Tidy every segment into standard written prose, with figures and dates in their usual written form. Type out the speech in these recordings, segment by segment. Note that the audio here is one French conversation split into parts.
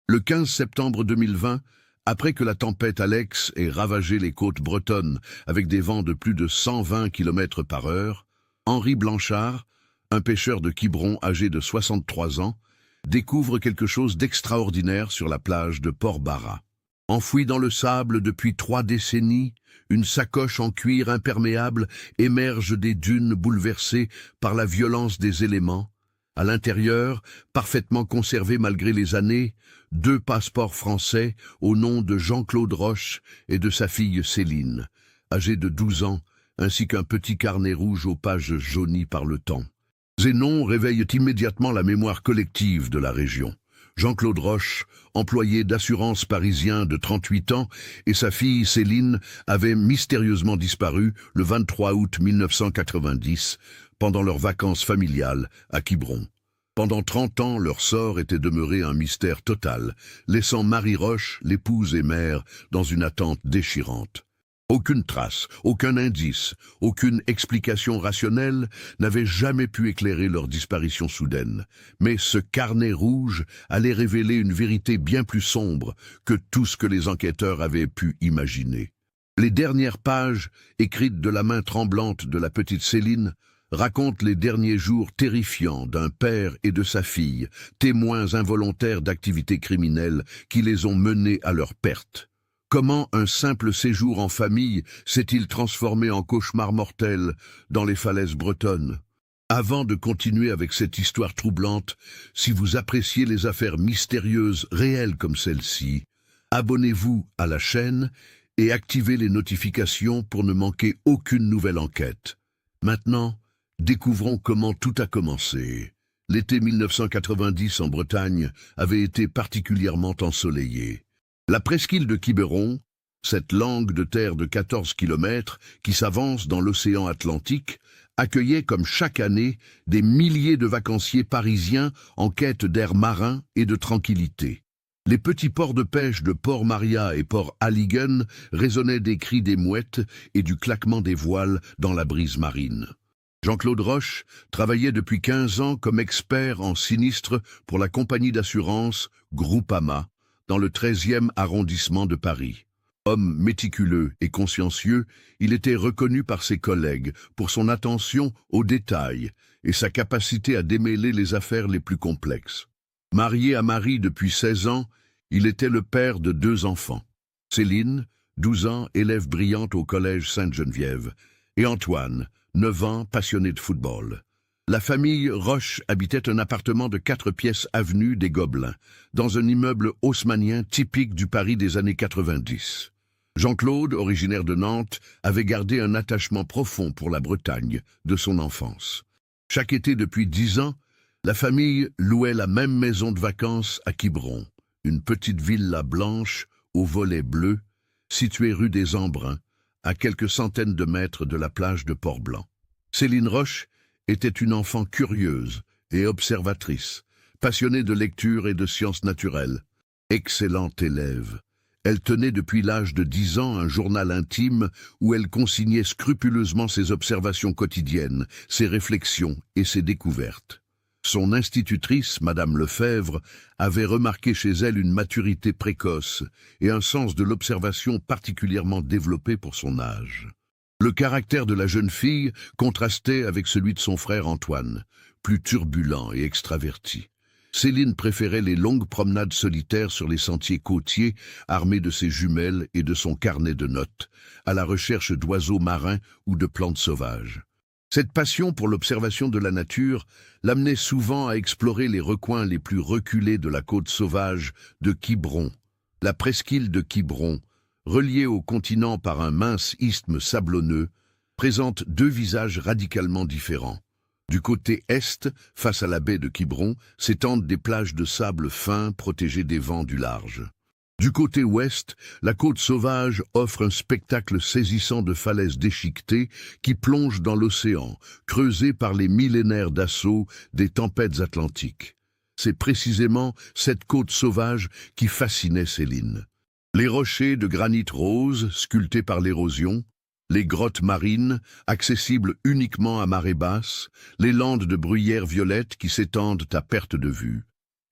Le 15 septembre 2020, après que la tempête Alex ait ravagé les côtes bretonnes avec des vents de plus de 120 km par heure, Henri Blanchard, un pêcheur de Quiberon âgé de 63 ans, découvre quelque chose d'extraordinaire sur la plage de Port-Barra. Enfouie dans le sable depuis 3 décennies, une sacoche en cuir imperméable émerge des dunes bouleversées par la violence des éléments. À l'intérieur, parfaitement conservés malgré les années, 2 passeports français au nom de Jean-Claude Roche et de sa fille Céline, âgée de 12 ans, ainsi qu'un petit carnet rouge aux pages jaunies par le temps. Ces noms réveillent immédiatement la mémoire collective de la région. Jean-Claude Roche, employé d'assurance parisien de 38 ans, et sa fille Céline avaient mystérieusement disparu le 23 août 1990 pendant leurs vacances familiales à Quiberon. Pendant 30 ans, leur sort était demeuré un mystère total, laissant Marie Roche, l'épouse et mère, dans une attente déchirante. Aucune trace, aucun indice, aucune explication rationnelle n'avait jamais pu éclairer leur disparition soudaine. Mais ce carnet rouge allait révéler une vérité bien plus sombre que tout ce que les enquêteurs avaient pu imaginer. Les dernières pages, écrites de la main tremblante de la petite Céline, racontent les derniers jours terrifiants d'un père et de sa fille, témoins involontaires d'activités criminelles qui les ont menés à leur perte. Comment un simple séjour en famille s'est-il transformé en cauchemar mortel dans les falaises bretonnes? Avant de continuer avec cette histoire troublante, si vous appréciez les affaires mystérieuses réelles comme celle-ci, abonnez-vous à la chaîne et activez les notifications pour ne manquer aucune nouvelle enquête. Maintenant, découvrons comment tout a commencé. L'été 1990 en Bretagne avait été particulièrement ensoleillé. La presqu'île de Quiberon, cette langue de terre de 14 km qui s'avance dans l'océan Atlantique, accueillait comme chaque année des milliers de vacanciers parisiens en quête d'air marin et de tranquillité. Les petits ports de pêche de Port-Maria et Port-Alligen résonnaient des cris des mouettes et du claquement des voiles dans la brise marine. Jean-Claude Roche travaillait depuis 15 ans comme expert en sinistre pour la compagnie d'assurance Groupama, dans le 13e arrondissement de Paris. Homme méticuleux et consciencieux, il était reconnu par ses collègues pour son attention aux détails et sa capacité à démêler les affaires les plus complexes. Marié à Marie depuis 16 ans, il était le père de 2 enfants. Céline, 12 ans, élève brillante au collège Sainte-Geneviève, et Antoine, 9 ans, passionné de football. La famille Roche habitait un appartement de 4 pièces avenue des Gobelins, dans un immeuble haussmannien typique du Paris des années 90. Jean-Claude, originaire de Nantes, avait gardé un attachement profond pour la Bretagne de son enfance. Chaque été depuis 10 ans, la famille louait la même maison de vacances à Quiberon, une petite villa blanche aux volets bleus, située rue des Embruns, à quelques centaines de mètres de la plage de Port-Blanc. Céline Roche était une enfant curieuse et observatrice, passionnée de lecture et de sciences naturelles. Excellente élève, elle tenait depuis l'âge de 10 ans un journal intime où elle consignait scrupuleusement ses observations quotidiennes, ses réflexions et ses découvertes. Son institutrice, Madame Lefebvre, avait remarqué chez elle une maturité précoce et un sens de l'observation particulièrement développé pour son âge. Le caractère de la jeune fille contrastait avec celui de son frère Antoine, plus turbulent et extraverti. Céline préférait les longues promenades solitaires sur les sentiers côtiers, armée de ses jumelles et de son carnet de notes, à la recherche d'oiseaux marins ou de plantes sauvages. Cette passion pour l'observation de la nature l'amenait souvent à explorer les recoins les plus reculés de la côte sauvage de Quiberon, la presqu'île de Quiberon, reliée au continent par un mince isthme sablonneux, présente 2 visages radicalement différents. Du côté est, face à la baie de Quiberon, s'étendent des plages de sable fin protégées des vents du large. Du côté ouest, la côte sauvage offre un spectacle saisissant de falaises déchiquetées qui plongent dans l'océan, creusées par les millénaires d'assaut des tempêtes atlantiques. C'est précisément cette côte sauvage qui fascinait Céline. Les rochers de granit rose, sculptés par l'érosion, les grottes marines, accessibles uniquement à marée basse, les landes de bruyères violettes qui s'étendent à perte de vue.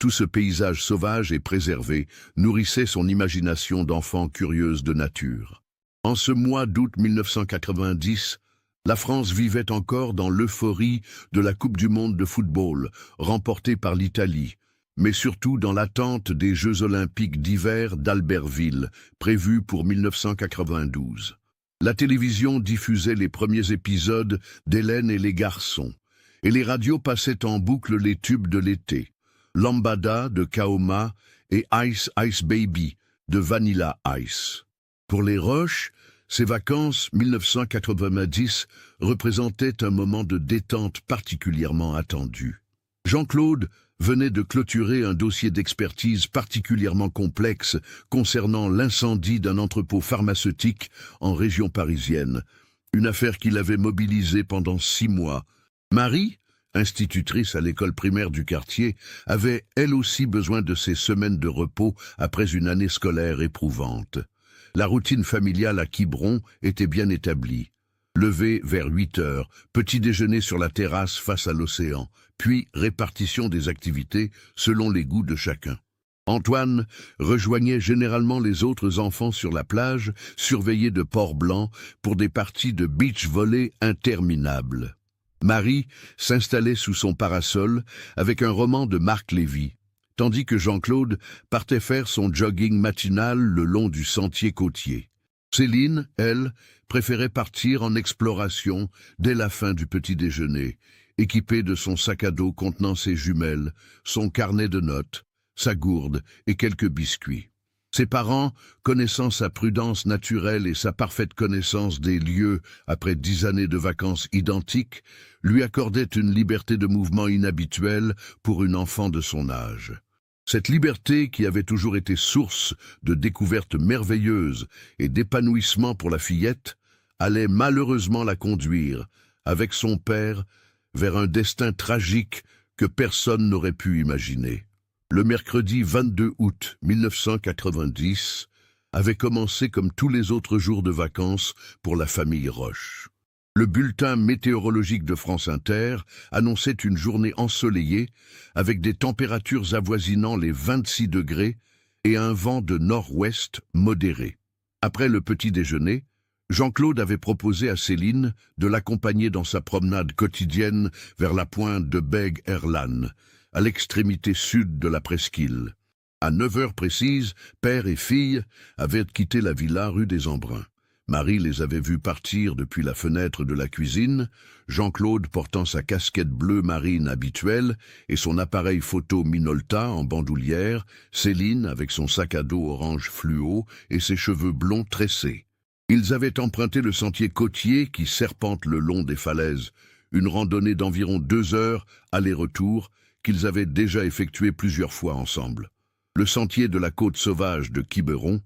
Tout ce paysage sauvage et préservé nourrissait son imagination d'enfant curieuse de nature. En ce mois d'août 1990, la France vivait encore dans l'euphorie de la Coupe du monde de football, remportée par l'Italie, mais surtout dans l'attente des Jeux olympiques d'hiver d'Albertville, prévus pour 1992. La télévision diffusait les premiers épisodes d'Hélène et les garçons, et les radios passaient en boucle les tubes de l'été, Lambada de Kaoma et Ice Ice Baby de Vanilla Ice. Pour les Roches, ces vacances 1990 représentaient un moment de détente particulièrement attendu. Jean-Claude venait de clôturer un dossier d'expertise particulièrement complexe concernant l'incendie d'un entrepôt pharmaceutique en région parisienne, une affaire qui l'avait mobilisé pendant 6 mois. Marie, institutrice à l'école primaire du quartier, avait elle aussi besoin de ces semaines de repos après une année scolaire éprouvante. La routine familiale à Quiberon était bien établie. Lever vers 8 heures, petit déjeuner sur la terrasse face à l'océan, puis répartition des activités selon les goûts de chacun. Antoine rejoignait généralement les autres enfants sur la plage, surveillée de Port-Blanc, pour des parties de beach-volley interminables. Marie s'installait sous son parasol avec un roman de Marc Lévy, tandis que Jean-Claude partait faire son jogging matinal le long du sentier côtier. Céline, elle, préférait partir en exploration dès la fin du petit déjeuner, équipée de son sac à dos contenant ses jumelles, son carnet de notes, sa gourde et quelques biscuits. Ses parents, connaissant sa prudence naturelle et sa parfaite connaissance des lieux après 10 années de vacances identiques, lui accordaient une liberté de mouvement inhabituelle pour une enfant de son âge. Cette liberté, qui avait toujours été source de découvertes merveilleuses et d'épanouissement pour la fillette, allait malheureusement la conduire, avec son père, vers un destin tragique que personne n'aurait pu imaginer. Le mercredi 22 août 1990 avait commencé comme tous les autres jours de vacances pour la famille Roche. Le bulletin météorologique de France Inter annonçait une journée ensoleillée avec des températures avoisinant les 26 degrés et un vent de nord-ouest modéré. Après le petit déjeuner, Jean-Claude avait proposé à Céline de l'accompagner dans sa promenade quotidienne vers la pointe de Beg-Erlan, à l'extrémité sud de la presqu'île. À 9 heures précises, père et fille avaient quitté la villa rue des Embruns. Marie les avait vus partir depuis la fenêtre de la cuisine, Jean-Claude portant sa casquette bleue marine habituelle et son appareil photo Minolta en bandoulière, Céline avec son sac à dos orange fluo et ses cheveux blonds tressés. Ils avaient emprunté le sentier côtier qui serpente le long des falaises, une randonnée d'environ 2 heures, aller-retour, qu'ils avaient déjà effectuée plusieurs fois ensemble. Le sentier de la côte sauvage de Quiberon,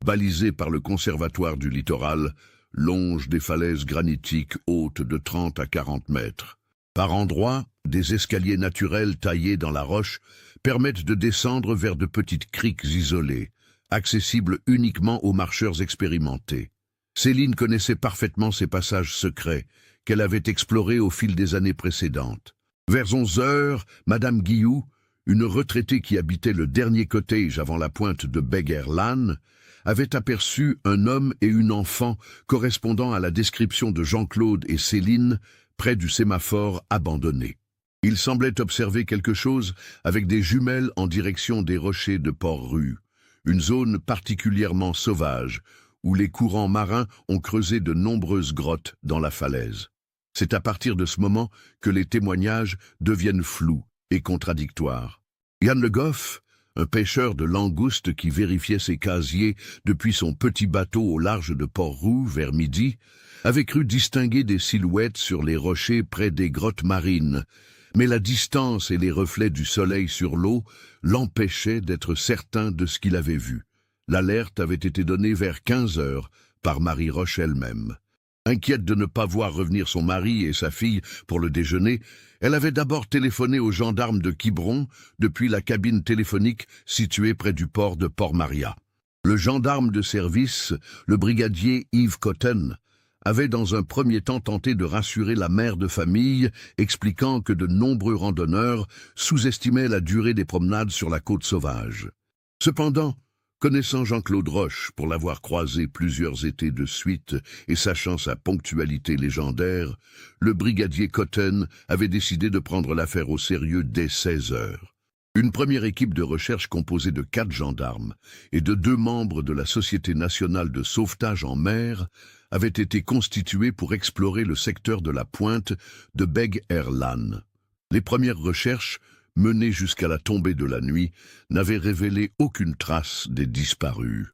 balisé par le conservatoire du littoral, longe des falaises granitiques hautes de 30 à 40 mètres. Par endroits, des escaliers naturels taillés dans la roche permettent de descendre vers de petites criques isolées, accessibles uniquement aux marcheurs expérimentés. Céline connaissait parfaitement ces passages secrets qu'elle avait explorés au fil des années précédentes. Vers 11 heures, Madame Guilloux, une retraitée qui habitait le dernier cottage avant la pointe de Beg-Erlan, avait aperçu un homme et une enfant correspondant à la description de Jean-Claude et Céline près du sémaphore abandonné. Ils semblaient observer quelque chose avec des jumelles en direction des rochers de Port-Rue, une zone particulièrement sauvage où les courants marins ont creusé de nombreuses grottes dans la falaise. C'est à partir de ce moment que les témoignages deviennent flous et contradictoires. Yann Le Goff, un pêcheur de langoustes qui vérifiait ses casiers depuis son petit bateau au large de Port-Roux vers midi, avait cru distinguer des silhouettes sur les rochers près des grottes marines, mais la distance et les reflets du soleil sur l'eau l'empêchaient d'être certain de ce qu'il avait vu. L'alerte avait été donnée vers 15 heures par Marie Roche elle-même. Inquiète de ne pas voir revenir son mari et sa fille pour le déjeuner, elle avait d'abord téléphoné aux gendarmes de Quiberon depuis la cabine téléphonique située près du port de Port-Maria. Le gendarme de service, le brigadier Yves Cotten, avait dans un premier temps tenté de rassurer la mère de famille, expliquant que de nombreux randonneurs sous-estimaient la durée des promenades sur la côte sauvage. Cependant, connaissant Jean-Claude Roche pour l'avoir croisé plusieurs étés de suite et sachant sa ponctualité légendaire, le brigadier Cotten avait décidé de prendre l'affaire au sérieux dès 16 heures. Une première équipe de recherche composée de 4 gendarmes et de 2 membres de la Société nationale de sauvetage en mer avait été constituée pour explorer le secteur de la pointe de Beg-er-Lan. Les premières recherches, menées jusqu'à la tombée de la nuit, n'avaient révélé aucune trace des disparus.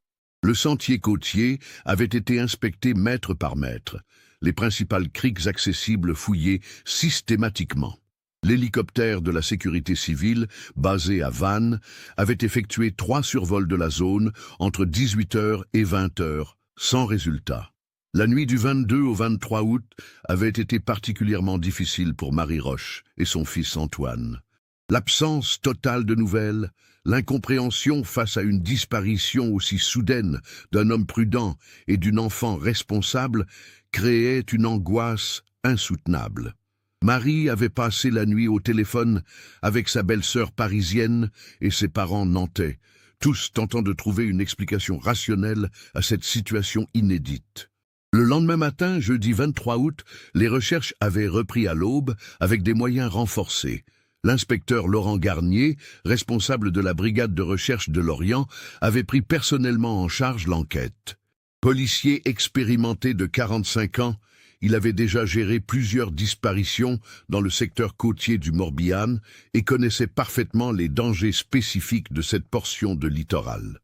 Le sentier côtier avait été inspecté mètre par mètre, les principales criques accessibles fouillées systématiquement. L'hélicoptère de la sécurité civile, basé à Vannes, avait effectué 3 survols de la zone entre 18 h et 20 h, sans résultat. La nuit du 22 au 23 août avait été particulièrement difficile pour Marie Roche et son fils Antoine. L'absence totale de nouvelles, l'incompréhension face à une disparition aussi soudaine d'un homme prudent et d'une enfant responsable créaient une angoisse insoutenable. Marie avait passé la nuit au téléphone avec sa belle-sœur parisienne et ses parents nantais, tous tentant de trouver une explication rationnelle à cette situation inédite. Le lendemain matin, jeudi 23 août, les recherches avaient repris à l'aube avec des moyens renforcés. L'inspecteur Laurent Garnier, responsable de la brigade de recherche de Lorient, avait pris personnellement en charge l'enquête. Policier expérimenté de 45 ans, il avait déjà géré plusieurs disparitions dans le secteur côtier du Morbihan et connaissait parfaitement les dangers spécifiques de cette portion de littoral.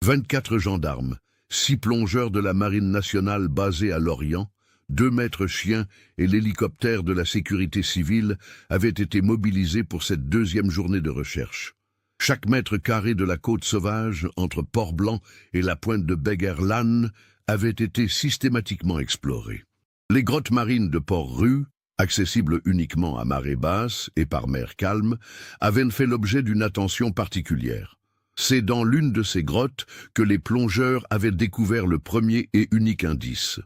24 gendarmes, 6 plongeurs de la Marine nationale basés à Lorient, 2 maîtres chiens et l'hélicoptère de la sécurité civile avaient été mobilisés pour cette deuxième journée de recherche. Chaque mètre carré de la côte sauvage, entre Port-Blanc et la pointe de Beg-er-Lan, avait été systématiquement exploré. Les grottes marines de Port-Rue, accessibles uniquement à marée basse et par mer calme, avaient fait l'objet d'une attention particulière. C'est dans l'une de ces grottes que les plongeurs avaient découvert le premier et unique indice.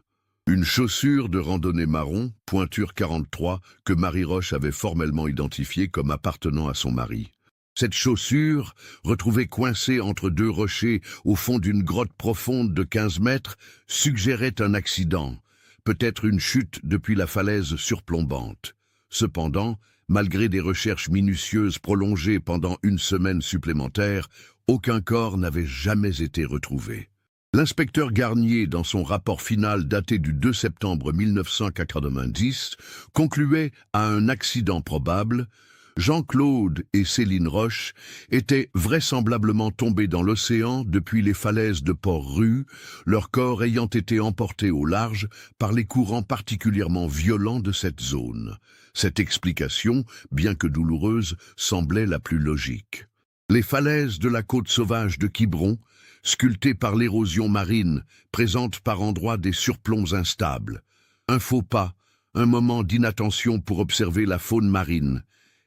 Une chaussure de randonnée marron, pointure 43, que Marie Roche avait formellement identifiée comme appartenant à son mari. Cette chaussure, retrouvée coincée entre 2 rochers au fond d'une grotte profonde de 15 mètres, suggérait un accident, peut-être une chute depuis la falaise surplombante. Cependant, malgré des recherches minutieuses prolongées pendant 1 semaine supplémentaire, aucun corps n'avait jamais été retrouvé. L'inspecteur Garnier, dans son rapport final daté du 2 septembre 1990, concluait à un accident probable. Jean-Claude et Céline Roche étaient vraisemblablement tombés dans l'océan depuis les falaises de Port-Rue, leur corps ayant été emporté au large par les courants particulièrement violents de cette zone. Cette explication, bien que douloureuse, semblait la plus logique. Les falaises de la côte sauvage de Quiberon, sculptées par l'érosion marine, présentent par endroits des surplombs instables. Un faux pas, un moment d'inattention pour observer la faune marine,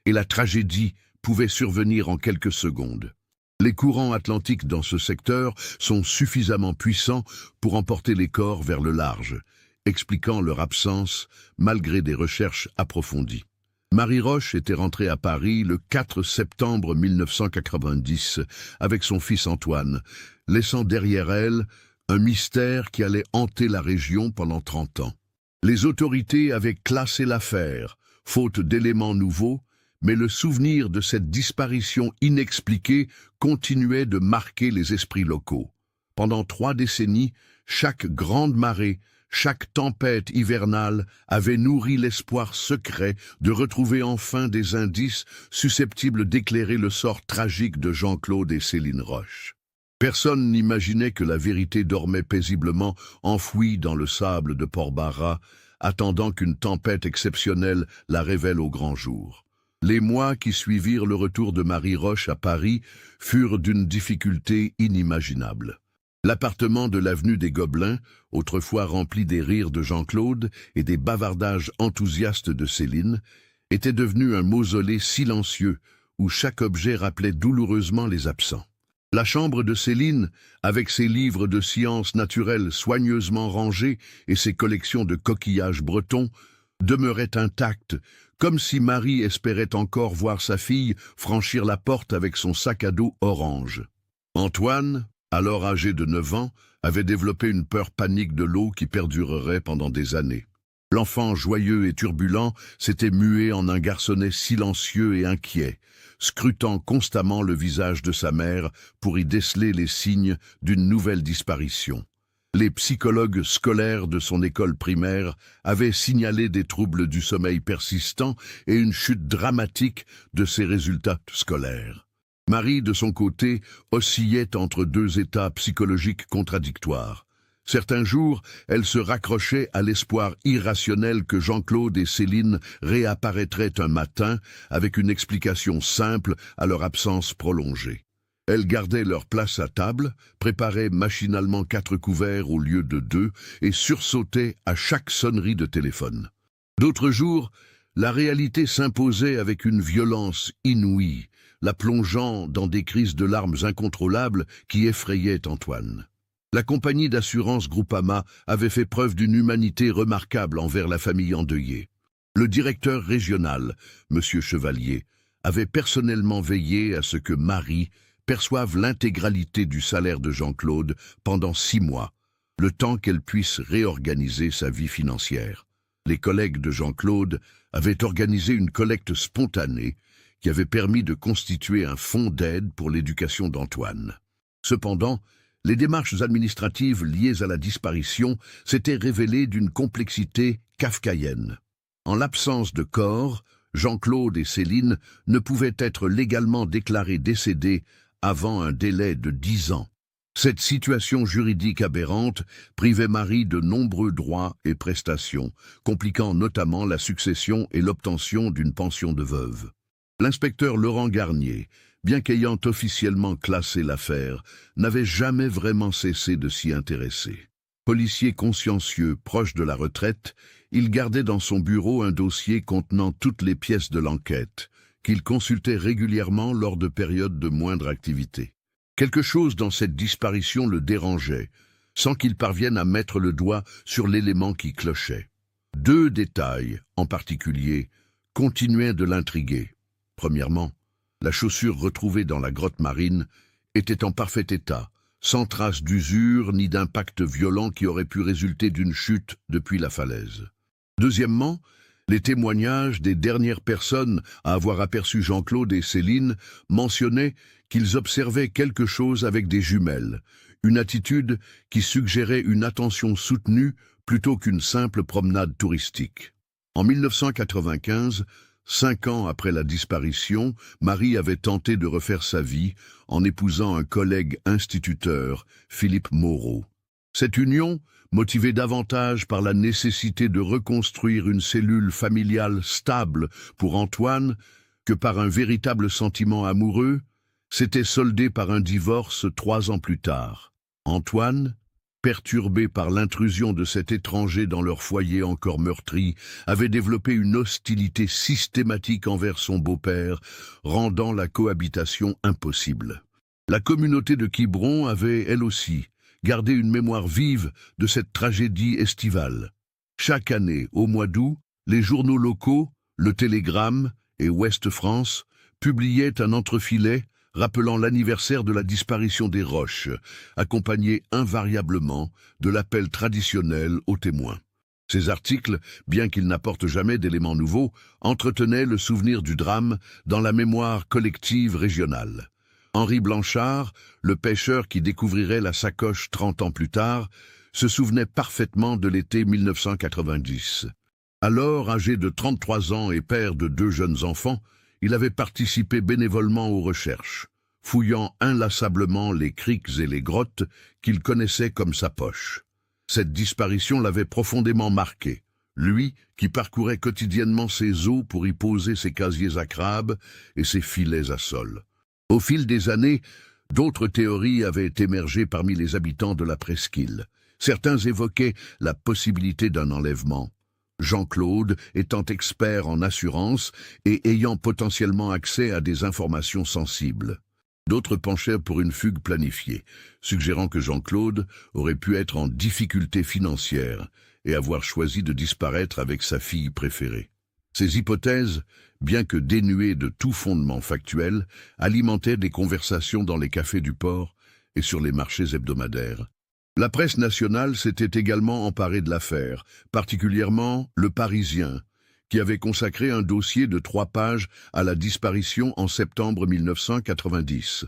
et la tragédie pouvait survenir en quelques secondes. Les courants atlantiques dans ce secteur sont suffisamment puissants pour emporter les corps vers le large, expliquant leur absence malgré des recherches approfondies. Marie Roche était rentrée à Paris le 4 septembre 1990 avec son fils Antoine, laissant derrière elle un mystère qui allait hanter la région pendant 30 ans. Les autorités avaient classé l'affaire, faute d'éléments nouveaux, mais le souvenir de cette disparition inexpliquée continuait de marquer les esprits locaux. Pendant 3 décennies, chaque grande marée, chaque tempête hivernale avait nourri l'espoir secret de retrouver enfin des indices susceptibles d'éclairer le sort tragique de Jean-Claude et Céline Roche. Personne n'imaginait que la vérité dormait paisiblement enfouie dans le sable de Port-Barra, attendant qu'une tempête exceptionnelle la révèle au grand jour. Les mois qui suivirent le retour de Marie Roche à Paris furent d'une difficulté inimaginable. L'appartement de l'avenue des Gobelins, autrefois rempli des rires de Jean-Claude et des bavardages enthousiastes de Céline, était devenu un mausolée silencieux où chaque objet rappelait douloureusement les absents. La chambre de Céline, avec ses livres de sciences naturelles soigneusement rangés et ses collections de coquillages bretons, demeurait intacte, comme si Marie espérait encore voir sa fille franchir la porte avec son sac à dos orange. Antoine, alors âgé de 9 ans, avait développé une peur panique de l'eau qui perdurerait pendant des années. L'enfant joyeux et turbulent s'était mué en un garçonnet silencieux et inquiet, scrutant constamment le visage de sa mère pour y déceler les signes d'une nouvelle disparition. Les psychologues scolaires de son école primaire avaient signalé des troubles du sommeil persistants et une chute dramatique de ses résultats scolaires. Marie, de son côté, oscillait entre deux états psychologiques contradictoires. Certains jours, elle se raccrochait à l'espoir irrationnel que Jean-Claude et Céline réapparaîtraient un matin avec une explication simple à leur absence prolongée. Elles gardaient leur place à table, préparaient machinalement 4 couverts au lieu de 2 et sursautaient à chaque sonnerie de téléphone. D'autres jours, la réalité s'imposait avec une violence inouïe, la plongeant dans des crises de larmes incontrôlables qui effrayaient Antoine. La compagnie d'assurance Groupama avait fait preuve d'une humanité remarquable envers la famille endeuillée. Le directeur régional, M. Chevalier, avait personnellement veillé à ce que Marie perçoive l'intégralité du salaire de Jean-Claude pendant 6 mois, le temps qu'elle puisse réorganiser sa vie financière. Les collègues de Jean-Claude avaient organisé une collecte spontanée qui avait permis de constituer un fonds d'aide pour l'éducation d'Antoine. Cependant, les démarches administratives liées à la disparition s'étaient révélées d'une complexité kafkaïenne. En l'absence de corps, Jean-Claude et Céline ne pouvaient être légalement déclarés décédés avant un délai de 10 ans. Cette situation juridique aberrante privait Marie de nombreux droits et prestations, compliquant notamment la succession et l'obtention d'une pension de veuve. L'inspecteur Laurent Garnier, bien qu'ayant officiellement classé l'affaire, n'avait jamais vraiment cessé de s'y intéresser. Policier consciencieux, proche de la retraite, il gardait dans son bureau un dossier contenant toutes les pièces de l'enquête, qu'il consultait régulièrement lors de périodes de moindre activité. Quelque chose dans cette disparition le dérangeait, sans qu'il parvienne à mettre le doigt sur l'élément qui clochait. 2 détails, en particulier, continuaient de l'intriguer. Premièrement, la chaussure retrouvée dans la grotte marine était en parfait état, sans trace d'usure ni d'impact violent qui aurait pu résulter d'une chute depuis la falaise. Deuxièmement, les témoignages des dernières personnes à avoir aperçu Jean-Claude et Céline mentionnaient qu'ils observaient quelque chose avec des jumelles, une attitude qui suggérait une attention soutenue plutôt qu'une simple promenade touristique. En 1995, 5 ans après la disparition, Marie avait tenté de refaire sa vie en épousant un collègue instituteur, Philippe Moreau. Cette union, motivée davantage par la nécessité de reconstruire une cellule familiale stable pour Antoine que par un véritable sentiment amoureux, s'était soldée par un divorce 3 ans plus tard. Antoine, perturbé par l'intrusion de cet étranger dans leur foyer encore meurtri, avait développé une hostilité systématique envers son beau-père, rendant la cohabitation impossible. La communauté de Quiberon avait, elle aussi, gardé une mémoire vive de cette tragédie estivale. Chaque année, au mois d'août, les journaux locaux, Le Télégramme et Ouest France, publiaient un entrefilet rappelant l'anniversaire de la disparition des Roches, accompagné invariablement de l'appel traditionnel aux témoins. Ces articles, bien qu'ils n'apportent jamais d'éléments nouveaux, entretenaient le souvenir du drame dans la mémoire collective régionale. Henri Blanchard, le pêcheur qui découvrirait la sacoche 30 ans plus tard, se souvenait parfaitement de l'été 1990. Alors, âgé de 33 ans et père de 2 jeunes enfants, il avait participé bénévolement aux recherches, fouillant inlassablement les criques et les grottes qu'il connaissait comme sa poche. Cette disparition l'avait profondément marqué, lui qui parcourait quotidiennement ces eaux pour y poser ses casiers à crabes et ses filets à sol. Au fil des années, d'autres théories avaient émergé parmi les habitants de la presqu'île. Certains évoquaient la possibilité d'un enlèvement. Jean-Claude étant expert en assurance et ayant potentiellement accès à des informations sensibles. D'autres penchèrent pour une fugue planifiée, suggérant que Jean-Claude aurait pu être en difficulté financière et avoir choisi de disparaître avec sa fille préférée. Ces hypothèses, bien que dénuées de tout fondement factuel, alimentaient des conversations dans les cafés du port et sur les marchés hebdomadaires. La presse nationale s'était également emparée de l'affaire, particulièrement Le Parisien, qui avait consacré un dossier de 3 pages à la disparition en septembre 1990.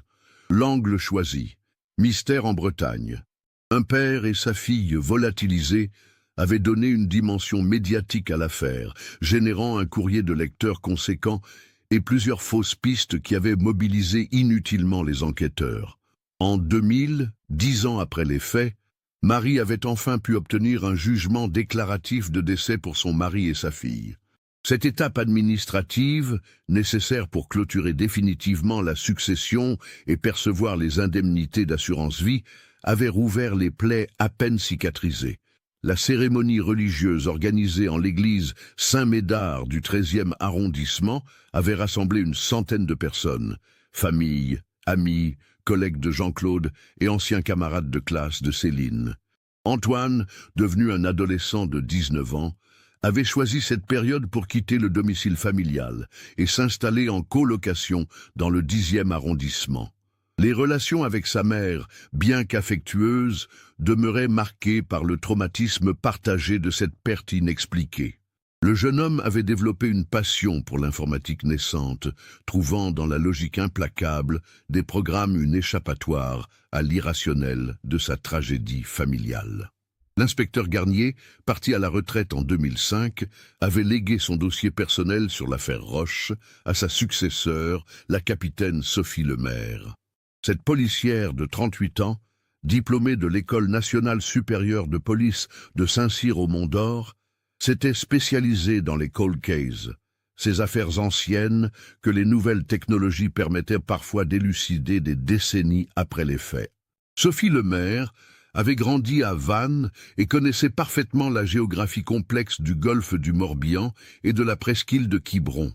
L'angle choisi. Mystère en Bretagne. Un père et sa fille volatilisés avaient donné une dimension médiatique à l'affaire, générant un courrier de lecteurs conséquent et plusieurs fausses pistes qui avaient mobilisé inutilement les enquêteurs. En 2000, 10 ans après les faits, Marie avait enfin pu obtenir un jugement déclaratif de décès pour son mari et sa fille. Cette étape administrative, nécessaire pour clôturer définitivement la succession et percevoir les indemnités d'assurance-vie, avait rouvert les plaies à peine cicatrisées. La cérémonie religieuse organisée en l'église Saint-Médard du 13e arrondissement avait rassemblé une centaine de personnes, familles, amis, collègues de Jean-Claude et anciens camarades de classe de Céline. Antoine, devenu un adolescent de 19 ans, avait choisi cette période pour quitter le domicile familial et s'installer en colocation dans le 10e arrondissement. Les relations avec sa mère, bien qu'affectueuses, demeuraient marquées par le traumatisme partagé de cette perte inexpliquée. Le jeune homme avait développé une passion pour l'informatique naissante, trouvant dans la logique implacable des programmes une échappatoire à l'irrationnel de sa tragédie familiale. L'inspecteur Garnier, parti à la retraite en 2005, avait légué son dossier personnel sur l'affaire Roche à sa successeur, la capitaine Sophie Lemaire. Cette policière de 38 ans, diplômée de l'École nationale supérieure de police de Saint-Cyr au Mont-d'Or, s'était spécialisée dans les cold cases, ces affaires anciennes que les nouvelles technologies permettaient parfois d'élucider des décennies après les faits. Sophie Lemaire avait grandi à Vannes et connaissait parfaitement la géographie complexe du golfe du Morbihan et de la presqu'île de Quiberon.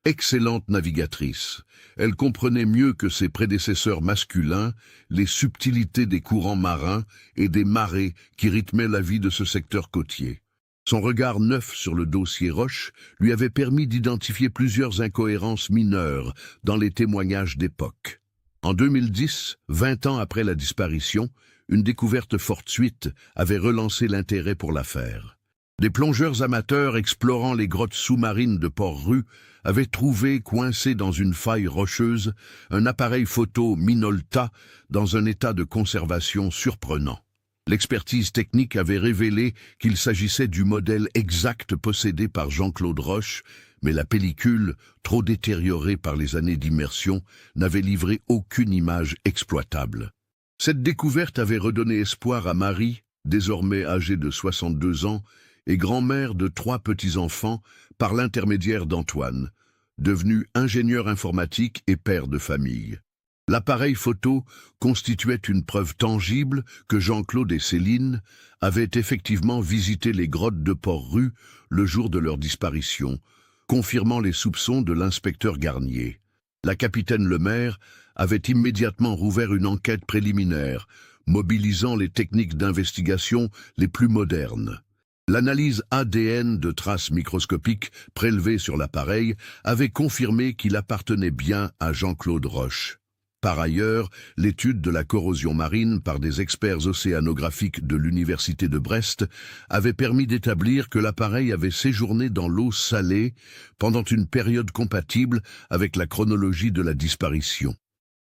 Excellente navigatrice, elle comprenait mieux que ses prédécesseurs masculins les subtilités des courants marins et des marées qui rythmaient la vie de ce secteur côtier. Son regard neuf sur le dossier Roche lui avait permis d'identifier plusieurs incohérences mineures dans les témoignages d'époque. En 2010, 20 ans après la disparition, une découverte fortuite avait relancé l'intérêt pour l'affaire. Des plongeurs amateurs explorant les grottes sous-marines de Port-Rue avaient trouvé, coincé dans une faille rocheuse, un appareil photo Minolta dans un état de conservation surprenant. L'expertise technique avait révélé qu'il s'agissait du modèle exact possédé par Jean-Claude Roche, mais la pellicule, trop détériorée par les années d'immersion, n'avait livré aucune image exploitable. Cette découverte avait redonné espoir à Marie, désormais âgée de 62 ans, et grand-mère de 3 petits-enfants, par l'intermédiaire d'Antoine, devenu ingénieur informatique et père de famille. L'appareil photo constituait une preuve tangible que Jean-Claude et Céline avaient effectivement visité les grottes de Port-Rue le jour de leur disparition, confirmant les soupçons de l'inspecteur Garnier. La capitaine Lemaire avait immédiatement rouvert une enquête préliminaire, mobilisant les techniques d'investigation les plus modernes. L'analyse ADN de traces microscopiques prélevées sur l'appareil avait confirmé qu'il appartenait bien à Jean-Claude Roche. Par ailleurs, l'étude de la corrosion marine par des experts océanographiques de l'Université de Brest avait permis d'établir que l'appareil avait séjourné dans l'eau salée pendant une période compatible avec la chronologie de la disparition.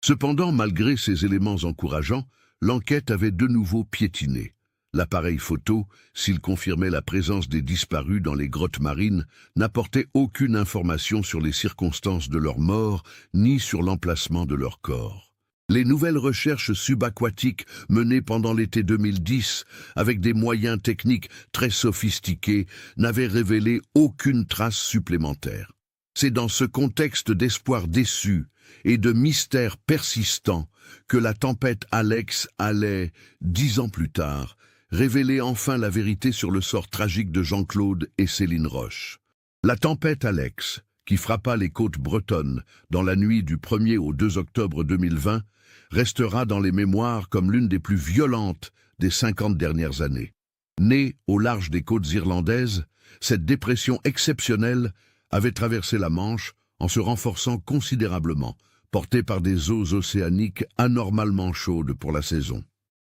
Cependant, malgré ces éléments encourageants, l'enquête avait de nouveau piétiné. L'appareil photo, s'il confirmait la présence des disparus dans les grottes marines, n'apportait aucune information sur les circonstances de leur mort, ni sur l'emplacement de leur corps. Les nouvelles recherches subaquatiques menées pendant l'été 2010, avec des moyens techniques très sophistiqués, n'avaient révélé aucune trace supplémentaire. C'est dans ce contexte d'espoir déçu et de mystère persistant que la tempête Alex allait, 10 ans plus tard, révéler enfin la vérité sur le sort tragique de Jean-Claude et Céline Roche. La tempête Alex, qui frappa les côtes bretonnes dans la nuit du 1er au 2 octobre 2020, restera dans les mémoires comme l'une des plus violentes des 50 dernières années. Née au large des côtes irlandaises, cette dépression exceptionnelle avait traversé la Manche en se renforçant considérablement, portée par des eaux océaniques anormalement chaudes pour la saison.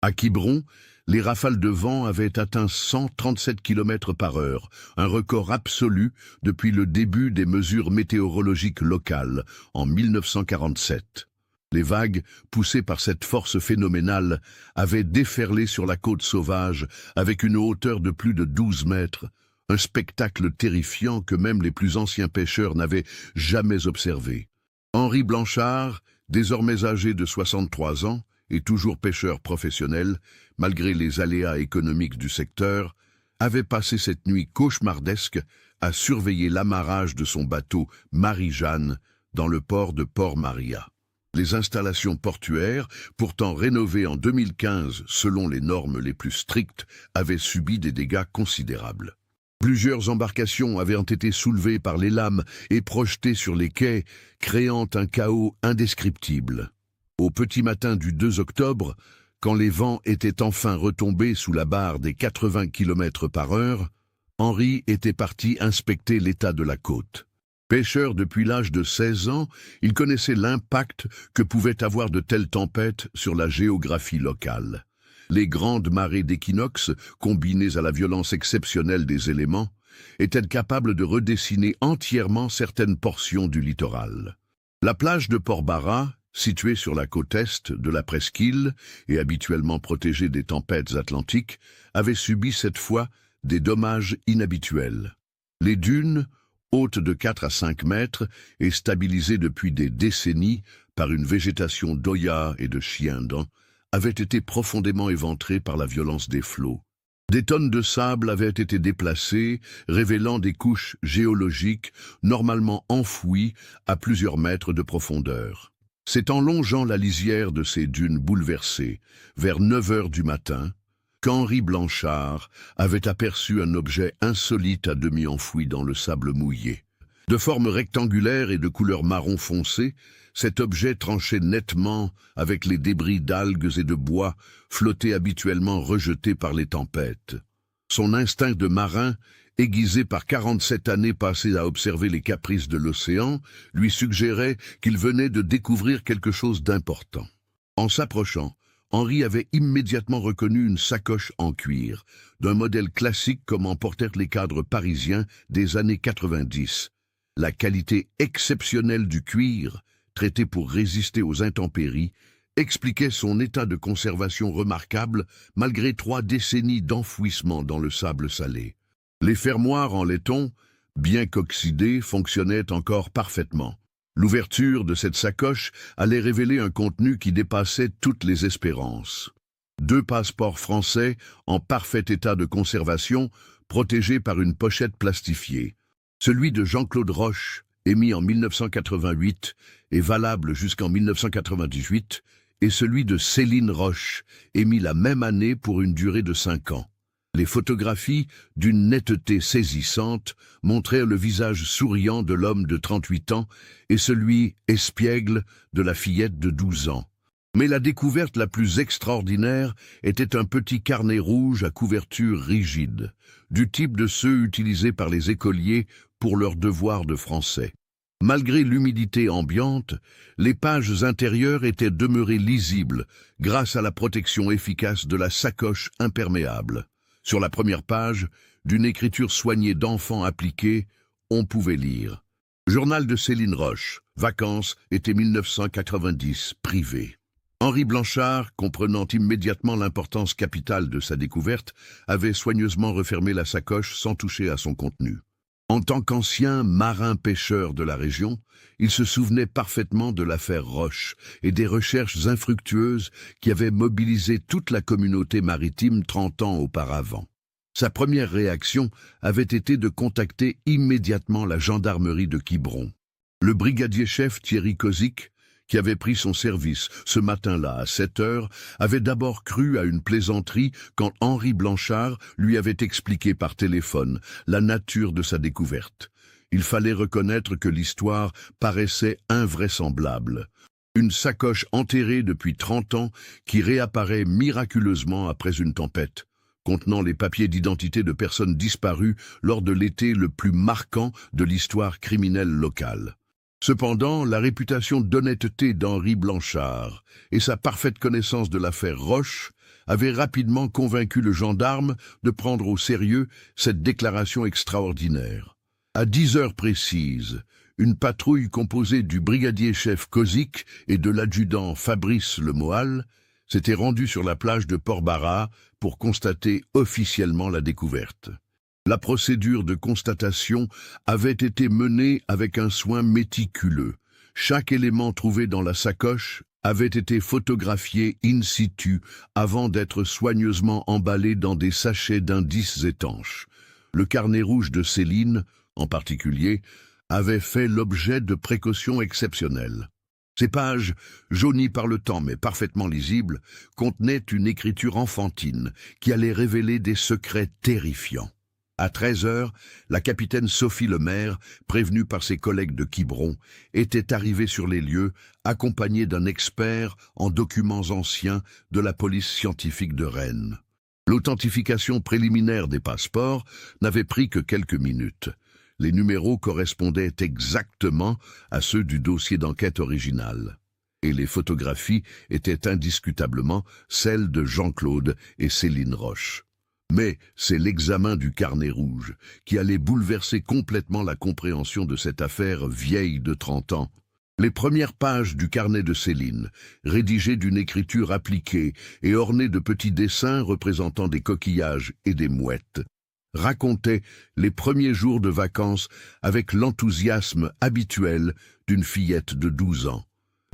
À Quiberon, les rafales de vent avaient atteint 137 km par heure, un record absolu depuis le début des mesures météorologiques locales en 1947. Les vagues, poussées par cette force phénoménale, avaient déferlé sur la côte sauvage avec une hauteur de plus de 12 mètres, un spectacle terrifiant que même les plus anciens pêcheurs n'avaient jamais observé. Henri Blanchard, désormais âgé de 63 ans et toujours pêcheur professionnel, malgré les aléas économiques du secteur, avait passé cette nuit cauchemardesque à surveiller l'amarrage de son bateau Marie-Jeanne dans le port de Port-Maria. Les installations portuaires, pourtant rénovées en 2015 selon les normes les plus strictes, avaient subi des dégâts considérables. Plusieurs embarcations avaient été soulevées par les lames et projetées sur les quais, créant un chaos indescriptible. Au petit matin du 2 octobre, quand les vents étaient enfin retombés sous la barre des 80 km par heure, Henri était parti inspecter l'état de la côte. Pêcheur depuis l'âge de 16 ans, il connaissait l'impact que pouvaient avoir de telles tempêtes sur la géographie locale. Les grandes marées d'équinoxe, combinées à la violence exceptionnelle des éléments, étaient capables de redessiner entièrement certaines portions du littoral. La plage de Port-Barra, située sur la côte est de la presqu'île et habituellement protégée des tempêtes atlantiques, avait subi cette fois des dommages inhabituels. Les dunes, hautes de 4 à 5 mètres et stabilisées depuis des décennies par une végétation d'oya et de chiendents, avaient été profondément éventrées par la violence des flots. Des tonnes de sable avaient été déplacées, révélant des couches géologiques normalement enfouies à plusieurs mètres de profondeur. C'est en longeant la lisière de ces dunes bouleversées, vers 9 heures du matin, qu'Henri Blanchard avait aperçu un objet insolite à demi enfoui dans le sable mouillé. De forme rectangulaire et de couleur marron foncé, cet objet tranchait nettement avec les débris d'algues et de bois flottés habituellement rejetés par les tempêtes. Son instinct de marin, aiguisé par 47 années passées à observer les caprices de l'océan, lui suggérait qu'il venait de découvrir quelque chose d'important. En s'approchant, Henri avait immédiatement reconnu une sacoche en cuir, d'un modèle classique comme en portèrent les cadres parisiens des années 90. La qualité exceptionnelle du cuir, traité pour résister aux intempéries, expliquait son état de conservation remarquable malgré 3 décennies d'enfouissement dans le sable salé. Les fermoirs en laiton, bien qu'oxydés, fonctionnaient encore parfaitement. L'ouverture de cette sacoche allait révéler un contenu qui dépassait toutes les espérances. 2 passeports français en parfait état de conservation, protégés par une pochette plastifiée. Celui de Jean-Claude Roche, émis en 1988 et valable jusqu'en 1998, et celui de Céline Roche, émis la même année pour une durée de 5 ans. Les photographies, d'une netteté saisissante, montrèrent le visage souriant de l'homme de 38 ans et celui espiègle de la fillette de 12 ans. Mais la découverte la plus extraordinaire était un petit carnet rouge à couverture rigide, du type de ceux utilisés par les écoliers pour leurs devoirs de français. Malgré l'humidité ambiante, les pages intérieures étaient demeurées lisibles grâce à la protection efficace de la sacoche imperméable. Sur la première page, d'une écriture soignée d'enfants appliqués, on pouvait lire « Journal de Céline Roche, vacances, été 1990, privé ». Henri Blanchard, comprenant immédiatement l'importance capitale de sa découverte, avait soigneusement refermé la sacoche sans toucher à son contenu. En tant qu'ancien marin-pêcheur de la région, il se souvenait parfaitement de l'affaire Roche et des recherches infructueuses qui avaient mobilisé toute la communauté maritime 30 ans auparavant. Sa première réaction avait été de contacter immédiatement la gendarmerie de Quiberon. Le brigadier-chef Thierry Kozik, qui avait pris son service ce matin-là à 7 heures, avait d'abord cru à une plaisanterie quand Henri Blanchard lui avait expliqué par téléphone la nature de sa découverte. Il fallait reconnaître que l'histoire paraissait invraisemblable. Une sacoche enterrée depuis 30 ans qui réapparaît miraculeusement après une tempête, contenant les papiers d'identité de personnes disparues lors de l'été le plus marquant de l'histoire criminelle locale. Cependant, la réputation d'honnêteté d'Henri Blanchard et sa parfaite connaissance de l'affaire Roche avaient rapidement convaincu le gendarme de prendre au sérieux cette déclaration extraordinaire. À 10 heures précises, une patrouille composée du brigadier-chef Kozik et de l'adjudant Fabrice Lemoal s'était rendue sur la plage de Port-Barras pour constater officiellement la découverte. La procédure de constatation avait été menée avec un soin méticuleux. Chaque élément trouvé dans la sacoche avait été photographié in situ avant d'être soigneusement emballé dans des sachets d'indices étanches. Le carnet rouge de Céline, en particulier, avait fait l'objet de précautions exceptionnelles. Ces pages, jaunies par le temps mais parfaitement lisibles, contenaient une écriture enfantine qui allait révéler des secrets terrifiants. À 13 heures, la capitaine Sophie Lemaire, prévenue par ses collègues de Quiberon, était arrivée sur les lieux, accompagnée d'un expert en documents anciens de la police scientifique de Rennes. L'authentification préliminaire des passeports n'avait pris que quelques minutes. Les numéros correspondaient exactement à ceux du dossier d'enquête original. Et les photographies étaient indiscutablement celles de Jean-Claude et Céline Roche. Mais c'est l'examen du carnet rouge qui allait bouleverser complètement la compréhension de cette affaire vieille de 30 ans. Les premières pages du carnet de Céline, rédigées d'une écriture appliquée et ornées de petits dessins représentant des coquillages et des mouettes, racontaient les premiers jours de vacances avec l'enthousiasme habituel d'une fillette de 12 ans.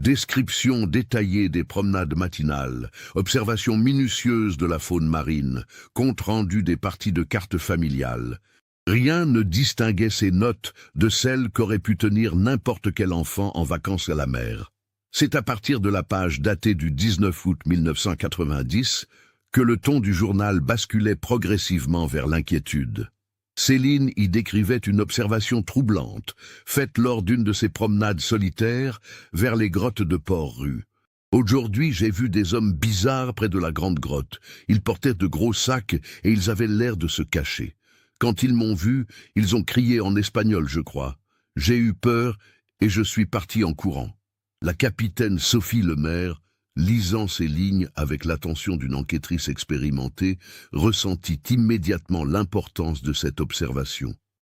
Description détaillée des promenades matinales, observation minutieuse de la faune marine, compte-rendu des parties de cartes familiales. Rien ne distinguait ces notes de celles qu'aurait pu tenir n'importe quel enfant en vacances à la mer. C'est à partir de la page datée du 19 août 1990 que le ton du journal basculait progressivement vers l'inquiétude. Céline y décrivait une observation troublante, faite lors d'une de ses promenades solitaires vers les grottes de Port-Rue. Aujourd'hui, j'ai vu des hommes bizarres près de la grande grotte. Ils portaient de gros sacs et ils avaient l'air de se cacher. Quand ils m'ont vu, ils ont crié en espagnol, je crois. J'ai eu peur et je suis parti en courant. La capitaine Sophie Lemaire, lisant ces lignes avec l'attention d'une enquêtrice expérimentée, ressentit immédiatement l'importance de cette observation.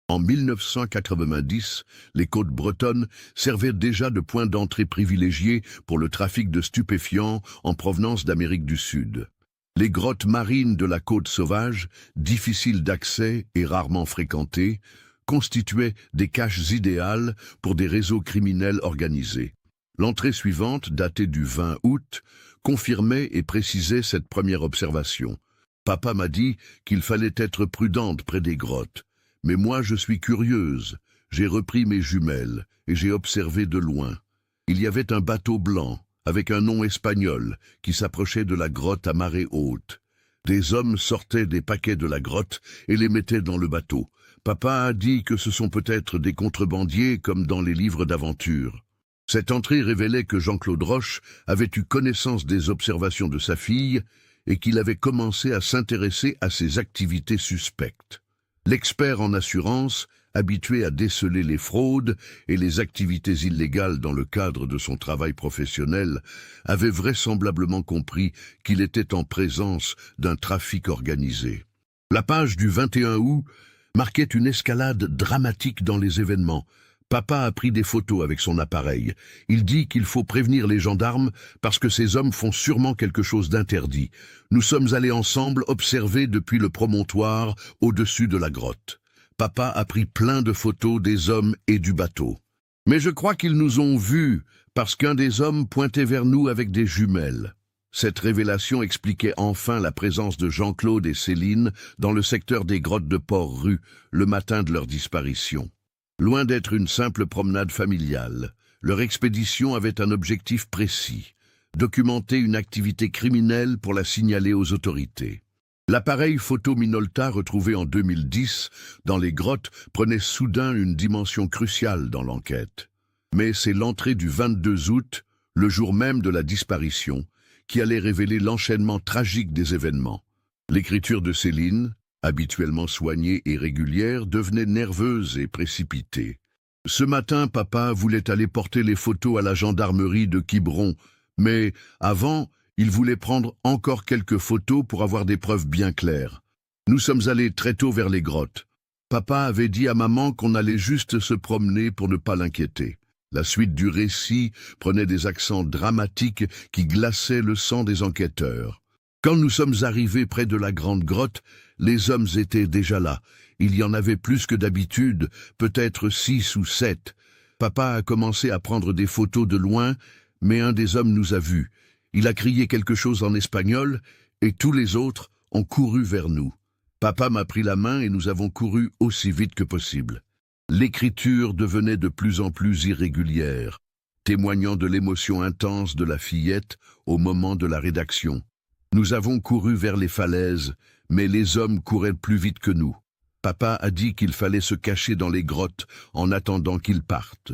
En 1990, les côtes bretonnes servaient déjà de point d'entrée privilégié pour le trafic de stupéfiants en provenance d'Amérique du Sud. Les grottes marines de la côte sauvage, difficiles d'accès et rarement fréquentées, constituaient des caches idéales pour des réseaux criminels organisés. L'entrée suivante, datée du 20 août, confirmait et précisait cette première observation. Papa m'a dit qu'il fallait être prudente près des grottes. Mais moi, je suis curieuse. J'ai repris mes jumelles et j'ai observé de loin. Il y avait un bateau blanc, avec un nom espagnol, qui s'approchait de la grotte à marée haute. Des hommes sortaient des paquets de la grotte et les mettaient dans le bateau. Papa a dit que ce sont peut-être des contrebandiers comme dans les livres d'aventure. Cette entrée révélait que Jean-Claude Roche avait eu connaissance des observations de sa fille et qu'il avait commencé à s'intéresser à ses activités suspectes. L'expert en assurance, habitué à déceler les fraudes et les activités illégales dans le cadre de son travail professionnel, avait vraisemblablement compris qu'il était en présence d'un trafic organisé. La page du 21 août marquait une escalade dramatique dans les événements. Papa a pris des photos avec son appareil. Il dit qu'il faut prévenir les gendarmes parce que ces hommes font sûrement quelque chose d'interdit. Nous sommes allés ensemble observer depuis le promontoire au-dessus de la grotte. Papa a pris plein de photos des hommes et du bateau. Mais je crois qu'ils nous ont vus parce qu'un des hommes pointait vers nous avec des jumelles. Cette révélation expliquait enfin la présence de Jean-Claude et Céline dans le secteur des grottes de Port-Rue le matin de leur disparition. Loin d'être une simple promenade familiale, leur expédition avait un objectif précis, documenter une activité criminelle pour la signaler aux autorités. L'appareil photo Minolta retrouvé en 2010 dans les grottes prenait soudain une dimension cruciale dans l'enquête. Mais c'est l'entrée du 22 août, le jour même de la disparition, qui allait révéler l'enchaînement tragique des événements. L'écriture de Céline, habituellement soignée et régulière, devenait nerveuse et précipitée. Ce matin, papa voulait aller porter les photos à la gendarmerie de Quiberon, mais avant, il voulait prendre encore quelques photos pour avoir des preuves bien claires. Nous sommes allés très tôt vers les grottes. Papa avait dit à maman qu'on allait juste se promener pour ne pas l'inquiéter. La suite du récit prenait des accents dramatiques qui glaçaient le sang des enquêteurs. Quand nous sommes arrivés près de la grande grotte, les hommes étaient déjà là. Il y en avait plus que d'habitude, peut-être 6 ou 7. Papa a commencé à prendre des photos de loin, mais un des hommes nous a vus. Il a crié quelque chose en espagnol, et tous les autres ont couru vers nous. Papa m'a pris la main et nous avons couru aussi vite que possible. L'écriture devenait de plus en plus irrégulière, témoignant de l'émotion intense de la fillette au moment de la rédaction. Nous avons couru vers les falaises, mais les hommes couraient plus vite que nous. Papa a dit qu'il fallait se cacher dans les grottes en attendant qu'ils partent.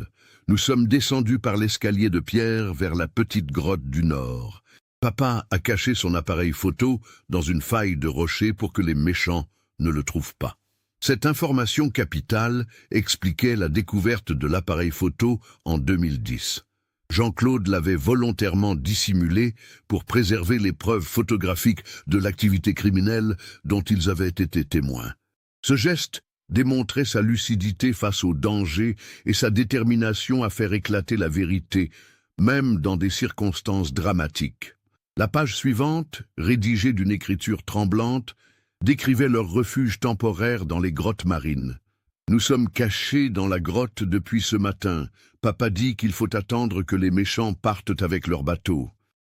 Nous sommes descendus par l'escalier de pierre vers la petite grotte du nord. Papa a caché son appareil photo dans une faille de rocher pour que les méchants ne le trouvent pas. Cette information capitale expliquait la découverte de l'appareil photo en 2010. Jean-Claude l'avait volontairement dissimulé pour préserver les preuves photographiques de l'activité criminelle dont ils avaient été témoins. Ce geste démontrait sa lucidité face au danger et sa détermination à faire éclater la vérité, même dans des circonstances dramatiques. La page suivante, rédigée d'une écriture tremblante, décrivait leur refuge temporaire dans les grottes marines. Nous sommes cachés dans la grotte depuis ce matin. Papa dit qu'il faut attendre que les méchants partent avec leur bateau.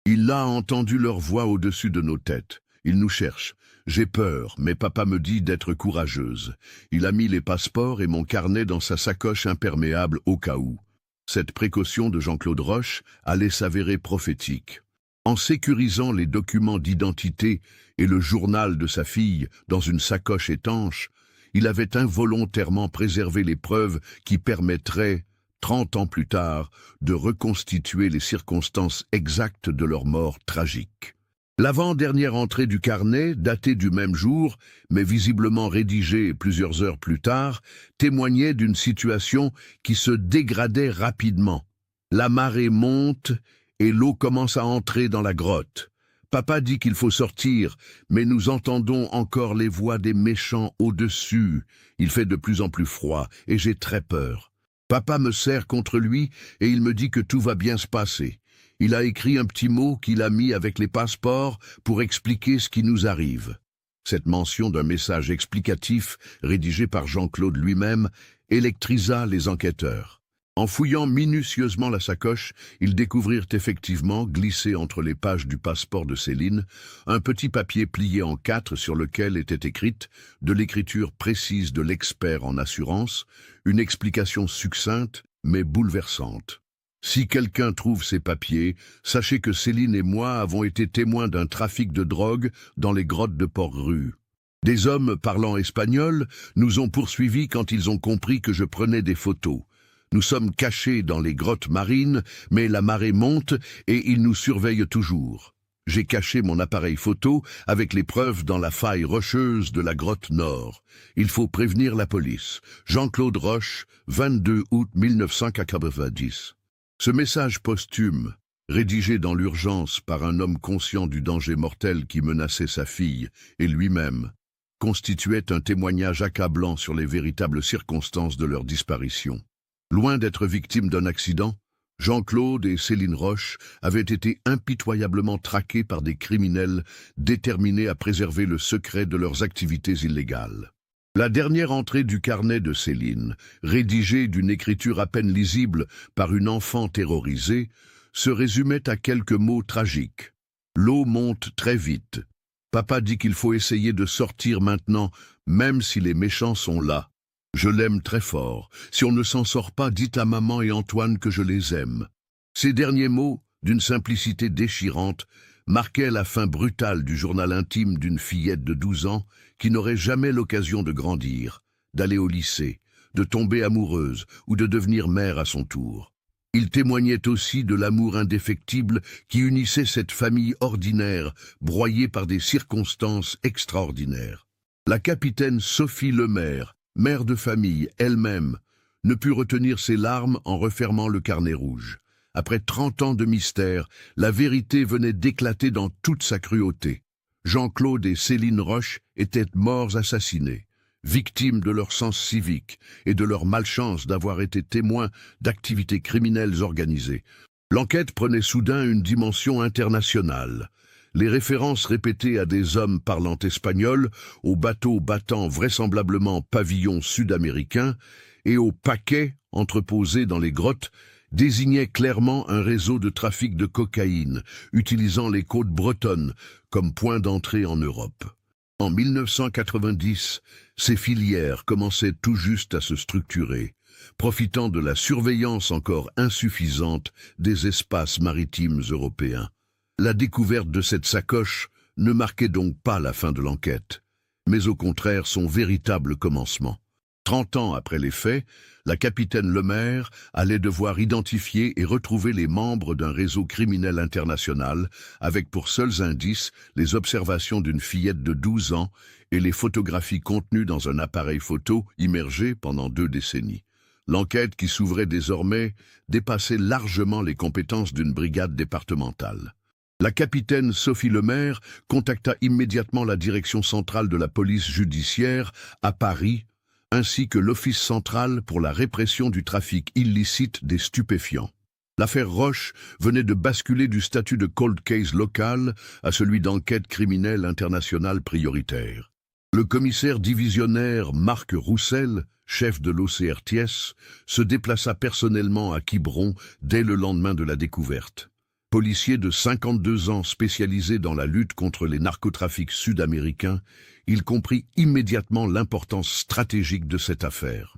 Il a entendu leur voix au-dessus de nos têtes. Ils nous cherchent. J'ai peur, mais papa me dit d'être courageuse. Il a mis les passeports et mon carnet dans sa sacoche imperméable au cas où. Cette précaution de Jean-Claude Roche allait s'avérer prophétique. En sécurisant les documents d'identité et le journal de sa fille dans une sacoche étanche, il avait involontairement préservé les preuves qui permettraient, 30 ans plus tard, de reconstituer les circonstances exactes de leur mort tragique. L'avant-dernière entrée du carnet, datée du même jour, mais visiblement rédigée plusieurs heures plus tard, témoignait d'une situation qui se dégradait rapidement. La marée monte et l'eau commence à entrer dans la grotte. Papa dit qu'il faut sortir, mais nous entendons encore les voix des méchants au-dessus. Il fait de plus en plus froid et j'ai très peur. Papa me serre contre lui et il me dit que tout va bien se passer. Il a écrit un petit mot qu'il a mis avec les passeports pour expliquer ce qui nous arrive. Cette mention d'un message explicatif, rédigé par Jean-Claude lui-même, électrisa les enquêteurs. En fouillant minutieusement la sacoche, ils découvrirent effectivement, glissé entre les pages du passeport de Céline, un petit papier plié en 4 sur lequel était écrite, de l'écriture précise de l'expert en assurance, une explication succincte mais bouleversante. Si quelqu'un trouve ces papiers, sachez que Céline et moi avons été témoins d'un trafic de drogue dans les grottes de Port-Rue. Des hommes parlant espagnol nous ont poursuivis quand ils ont compris que je prenais des photos. Nous sommes cachés dans les grottes marines, mais la marée monte et ils nous surveillent toujours. J'ai caché mon appareil photo avec les preuves dans la faille rocheuse de la grotte nord. Il faut prévenir la police. Jean-Claude Roche, 22 août 1990. Ce message posthume, rédigé dans l'urgence par un homme conscient du danger mortel qui menaçait sa fille et lui-même, constituait un témoignage accablant sur les véritables circonstances de leur disparition. Loin d'être victimes d'un accident, Jean-Claude et Céline Roche avaient été impitoyablement traqués par des criminels déterminés à préserver le secret de leurs activités illégales. La dernière entrée du carnet de Céline, rédigée d'une écriture à peine lisible par une enfant terrorisée, se résumait à quelques mots tragiques. L'eau monte très vite. Papa dit qu'il faut essayer de sortir maintenant, même si les méchants sont là. Je l'aime très fort. Si on ne s'en sort pas, dites à maman et Antoine que je les aime. Ces derniers mots, d'une simplicité déchirante, marquait la fin brutale du journal intime d'une fillette de 12 ans qui n'aurait jamais l'occasion de grandir, d'aller au lycée, de tomber amoureuse ou de devenir mère à son tour. Il témoignait aussi de l'amour indéfectible qui unissait cette famille ordinaire, broyée par des circonstances extraordinaires. La capitaine Sophie Lemaire, mère de famille elle-même, ne put retenir ses larmes en refermant le carnet rouge. Après 30 ans de mystère, la vérité venait d'éclater dans toute sa cruauté. Jean-Claude et Céline Roche étaient morts assassinés, victimes de leur sens civique et de leur malchance d'avoir été témoins d'activités criminelles organisées. L'enquête prenait soudain une dimension internationale. Les références répétées à des hommes parlant espagnol, aux bateaux battant vraisemblablement pavillon sud-américain et aux paquets entreposés dans les grottes désignaient clairement un réseau de trafic de cocaïne, utilisant les côtes bretonnes comme point d'entrée en Europe. En 1990, ces filières commençaient tout juste à se structurer, profitant de la surveillance encore insuffisante des espaces maritimes européens. La découverte de cette sacoche ne marquait donc pas la fin de l'enquête, mais au contraire son véritable commencement. 30 ans après les faits, la capitaine Lemaire allait devoir identifier et retrouver les membres d'un réseau criminel international, avec pour seuls indices les observations d'une fillette de 12 ans et les photographies contenues dans un appareil photo immergé pendant 2 décennies. L'enquête qui s'ouvrait désormais dépassait largement les compétences d'une brigade départementale. La capitaine Sophie Lemaire contacta immédiatement la direction centrale de la police judiciaire à Paris, ainsi que l'Office central pour la répression du trafic illicite des stupéfiants. L'affaire Roche venait de basculer du statut de cold case local à celui d'enquête criminelle internationale prioritaire. Le commissaire divisionnaire Marc Roussel, chef de l'OCRTS, se déplaça personnellement à Quiberon dès le lendemain de la découverte. Policier de 52 ans spécialisé dans la lutte contre les narcotrafics sud-américains, il comprit immédiatement l'importance stratégique de cette affaire.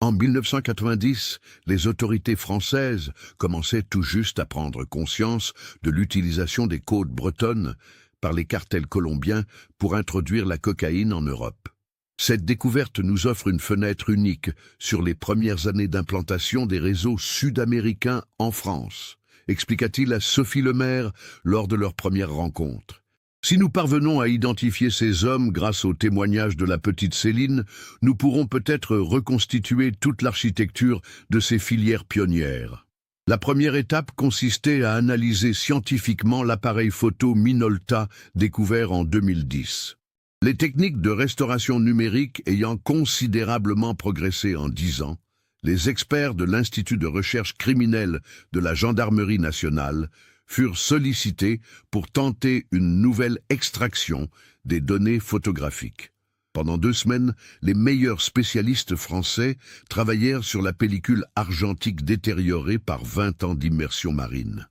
En 1990, les autorités françaises commençaient tout juste à prendre conscience de l'utilisation des côtes bretonnes par les cartels colombiens pour introduire la cocaïne en Europe. Cette découverte nous offre une fenêtre unique sur les premières années d'implantation des réseaux sud-américains en France, expliqua-t-il à Sophie Lemaire lors de leur première rencontre. Si nous parvenons à identifier ces hommes grâce au témoignage de la petite Céline, nous pourrons peut-être reconstituer toute l'architecture de ces filières pionnières. La première étape consistait à analyser scientifiquement l'appareil photo Minolta découvert en 2010. Les techniques de restauration numérique ayant considérablement progressé en 10 ans, les experts de l'Institut de recherche criminelle de la Gendarmerie nationale furent sollicités pour tenter une nouvelle extraction des données photographiques. Pendant 2 semaines, les meilleurs spécialistes français travaillèrent sur la pellicule argentique détériorée par 20 ans d'immersion marine.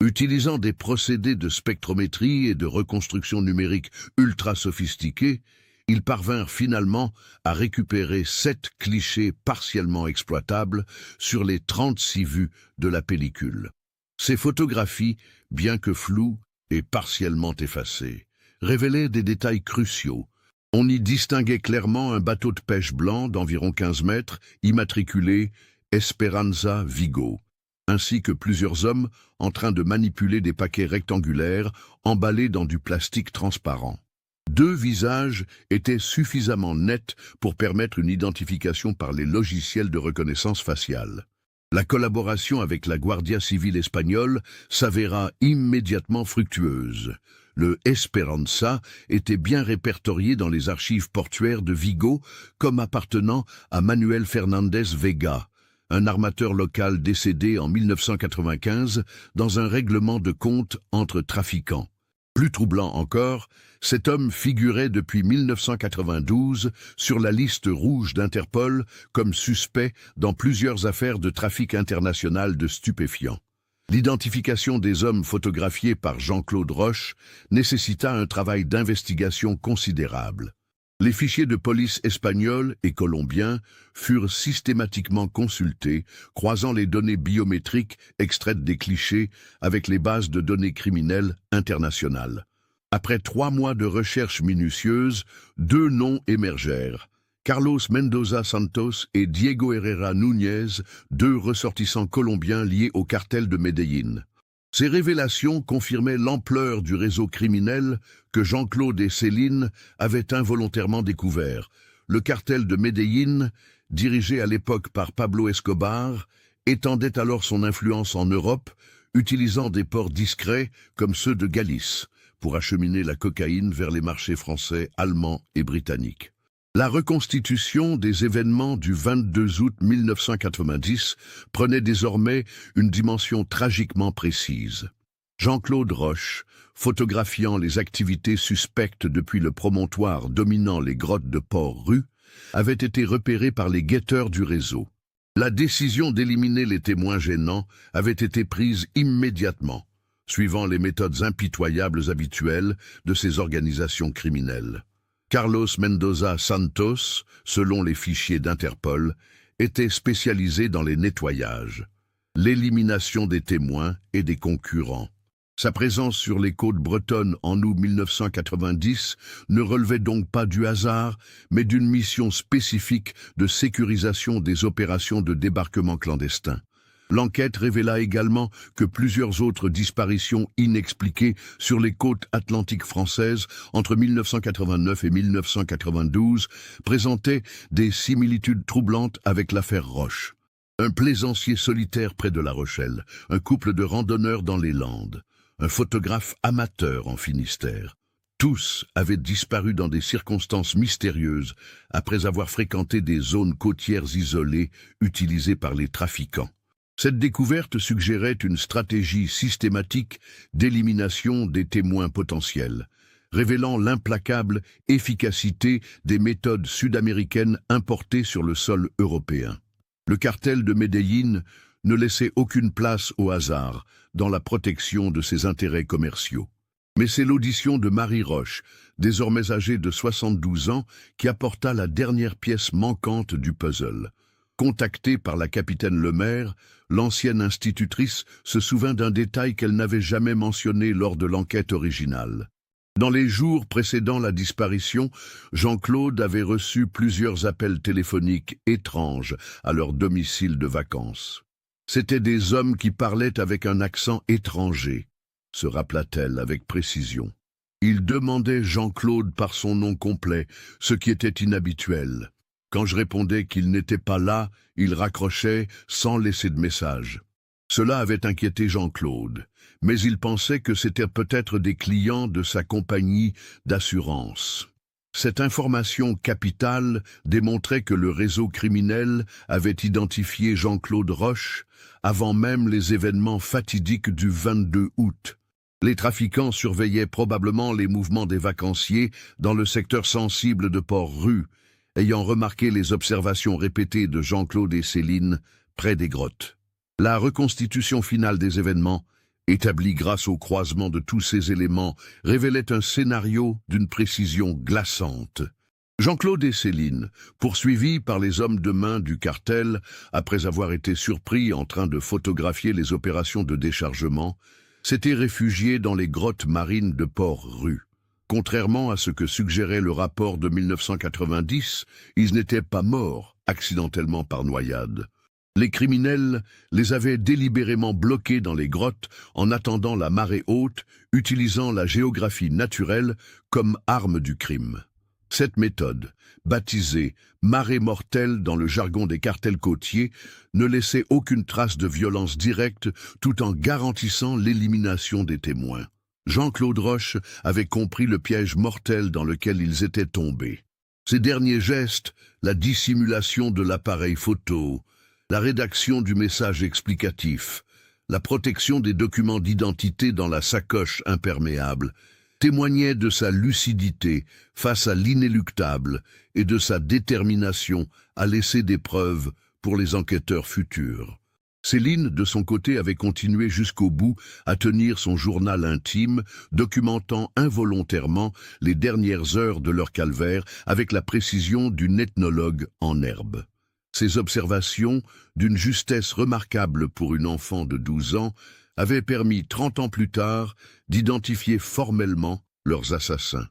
Utilisant des procédés de spectrométrie et de reconstruction numérique ultra sophistiqués, ils parvinrent finalement à récupérer 7 clichés partiellement exploitables sur les 36 vues de la pellicule. Ces photographies, bien que floues et partiellement effacées, révélaient des détails cruciaux. On y distinguait clairement un bateau de pêche blanc d'environ 15 mètres, immatriculé Esperanza Vigo, ainsi que plusieurs hommes en train de manipuler des paquets rectangulaires emballés dans du plastique transparent. 2 visages étaient suffisamment nets pour permettre une identification par les logiciels de reconnaissance faciale. La collaboration avec la Guardia Civile espagnole s'avéra immédiatement fructueuse. Le Esperanza était bien répertorié dans les archives portuaires de Vigo comme appartenant à Manuel Fernandez Vega, un armateur local décédé en 1995 dans un règlement de compte entre trafiquants. Plus troublant encore, cet homme figurait depuis 1992 sur la liste rouge d'Interpol comme suspect dans plusieurs affaires de trafic international de stupéfiants. L'identification des hommes photographiés par Jean-Claude Roche nécessita un travail d'investigation considérable. Les fichiers de police espagnols et colombiens furent systématiquement consultés, croisant les données biométriques extraites des clichés avec les bases de données criminelles internationales. Après 3 mois de recherches minutieuses, 2 noms émergèrent. Carlos Mendoza Santos et Diego Herrera Núñez, 2 ressortissants colombiens liés au cartel de Medellín. Ces révélations confirmaient l'ampleur du réseau criminel que Jean-Claude et Céline avaient involontairement découvert. Le cartel de Medellín, dirigé à l'époque par Pablo Escobar, étendait alors son influence en Europe, utilisant des ports discrets comme ceux de Galice, pour acheminer la cocaïne vers les marchés français, allemands et britanniques. La reconstitution des événements du 22 août 1990 prenait désormais une dimension tragiquement précise. Jean-Claude Roche, photographiant les activités suspectes depuis le promontoire dominant les grottes de Port-Rue, avait été repéré par les guetteurs du réseau. La décision d'éliminer les témoins gênants avait été prise immédiatement, suivant les méthodes impitoyables habituelles de ces organisations criminelles. Carlos Mendoza Santos, selon les fichiers d'Interpol, était spécialisé dans les nettoyages, l'élimination des témoins et des concurrents. Sa présence sur les côtes bretonnes en août 1990 ne relevait donc pas du hasard, mais d'une mission spécifique de sécurisation des opérations de débarquement clandestin. L'enquête révéla également que plusieurs autres disparitions inexpliquées sur les côtes atlantiques françaises entre 1989 et 1992 présentaient des similitudes troublantes avec l'affaire Roche. Un plaisancier solitaire près de La Rochelle, un couple de randonneurs dans les Landes, un photographe amateur en Finistère. Tous avaient disparu dans des circonstances mystérieuses après avoir fréquenté des zones côtières isolées utilisées par les trafiquants. Cette découverte suggérait une stratégie systématique d'élimination des témoins potentiels, révélant l'implacable efficacité des méthodes sud-américaines importées sur le sol européen. Le cartel de Medellín ne laissait aucune place au hasard dans la protection de ses intérêts commerciaux. Mais c'est l'audition de Marie Roche, désormais âgée de 72 ans, qui apporta la dernière pièce manquante du puzzle. Contactée par la capitaine Lemaire, l'ancienne institutrice se souvint d'un détail qu'elle n'avait jamais mentionné lors de l'enquête originale. Dans les jours précédant la disparition, Jean-Claude avait reçu plusieurs appels téléphoniques étranges à leur domicile de vacances. C'étaient des hommes qui parlaient avec un accent étranger, se rappela-t-elle avec précision. Ils demandaient Jean-Claude par son nom complet, ce qui était inhabituel. Quand je répondais qu'il n'était pas là, il raccrochait sans laisser de message. Cela avait inquiété Jean-Claude, mais il pensait que c'était peut-être des clients de sa compagnie d'assurance. Cette information capitale démontrait que le réseau criminel avait identifié Jean-Claude Roche avant même les événements fatidiques du 22 août. Les trafiquants surveillaient probablement les mouvements des vacanciers dans le secteur sensible de Port-Rue, ayant remarqué les observations répétées de Jean-Claude et Céline près des grottes. La reconstitution finale des événements, établie grâce au croisement de tous ces éléments, révélait un scénario d'une précision glaçante. Jean-Claude et Céline, poursuivis par les hommes de main du cartel, après avoir été surpris en train de photographier les opérations de déchargement, s'étaient réfugiés dans les grottes marines de Port-Rue. Contrairement à ce que suggérait le rapport de 1990, ils n'étaient pas morts accidentellement par noyade. Les criminels les avaient délibérément bloqués dans les grottes en attendant la marée haute, utilisant la géographie naturelle comme arme du crime. Cette méthode, baptisée « marée mortelle » dans le jargon des cartels côtiers, ne laissait aucune trace de violence directe tout en garantissant l'élimination des témoins. Jean-Claude Roche avait compris le piège mortel dans lequel ils étaient tombés. Ses derniers gestes, la dissimulation de l'appareil photo, la rédaction du message explicatif, la protection des documents d'identité dans la sacoche imperméable, témoignaient de sa lucidité face à l'inéluctable et de sa détermination à laisser des preuves pour les enquêteurs futurs. Céline, de son côté, avait continué jusqu'au bout à tenir son journal intime, documentant involontairement les dernières heures de leur calvaire avec la précision d'une ethnologue en herbe. Ses observations, d'une justesse remarquable pour une enfant de 12 ans, avaient permis 30 ans plus tard d'identifier formellement leurs assassins.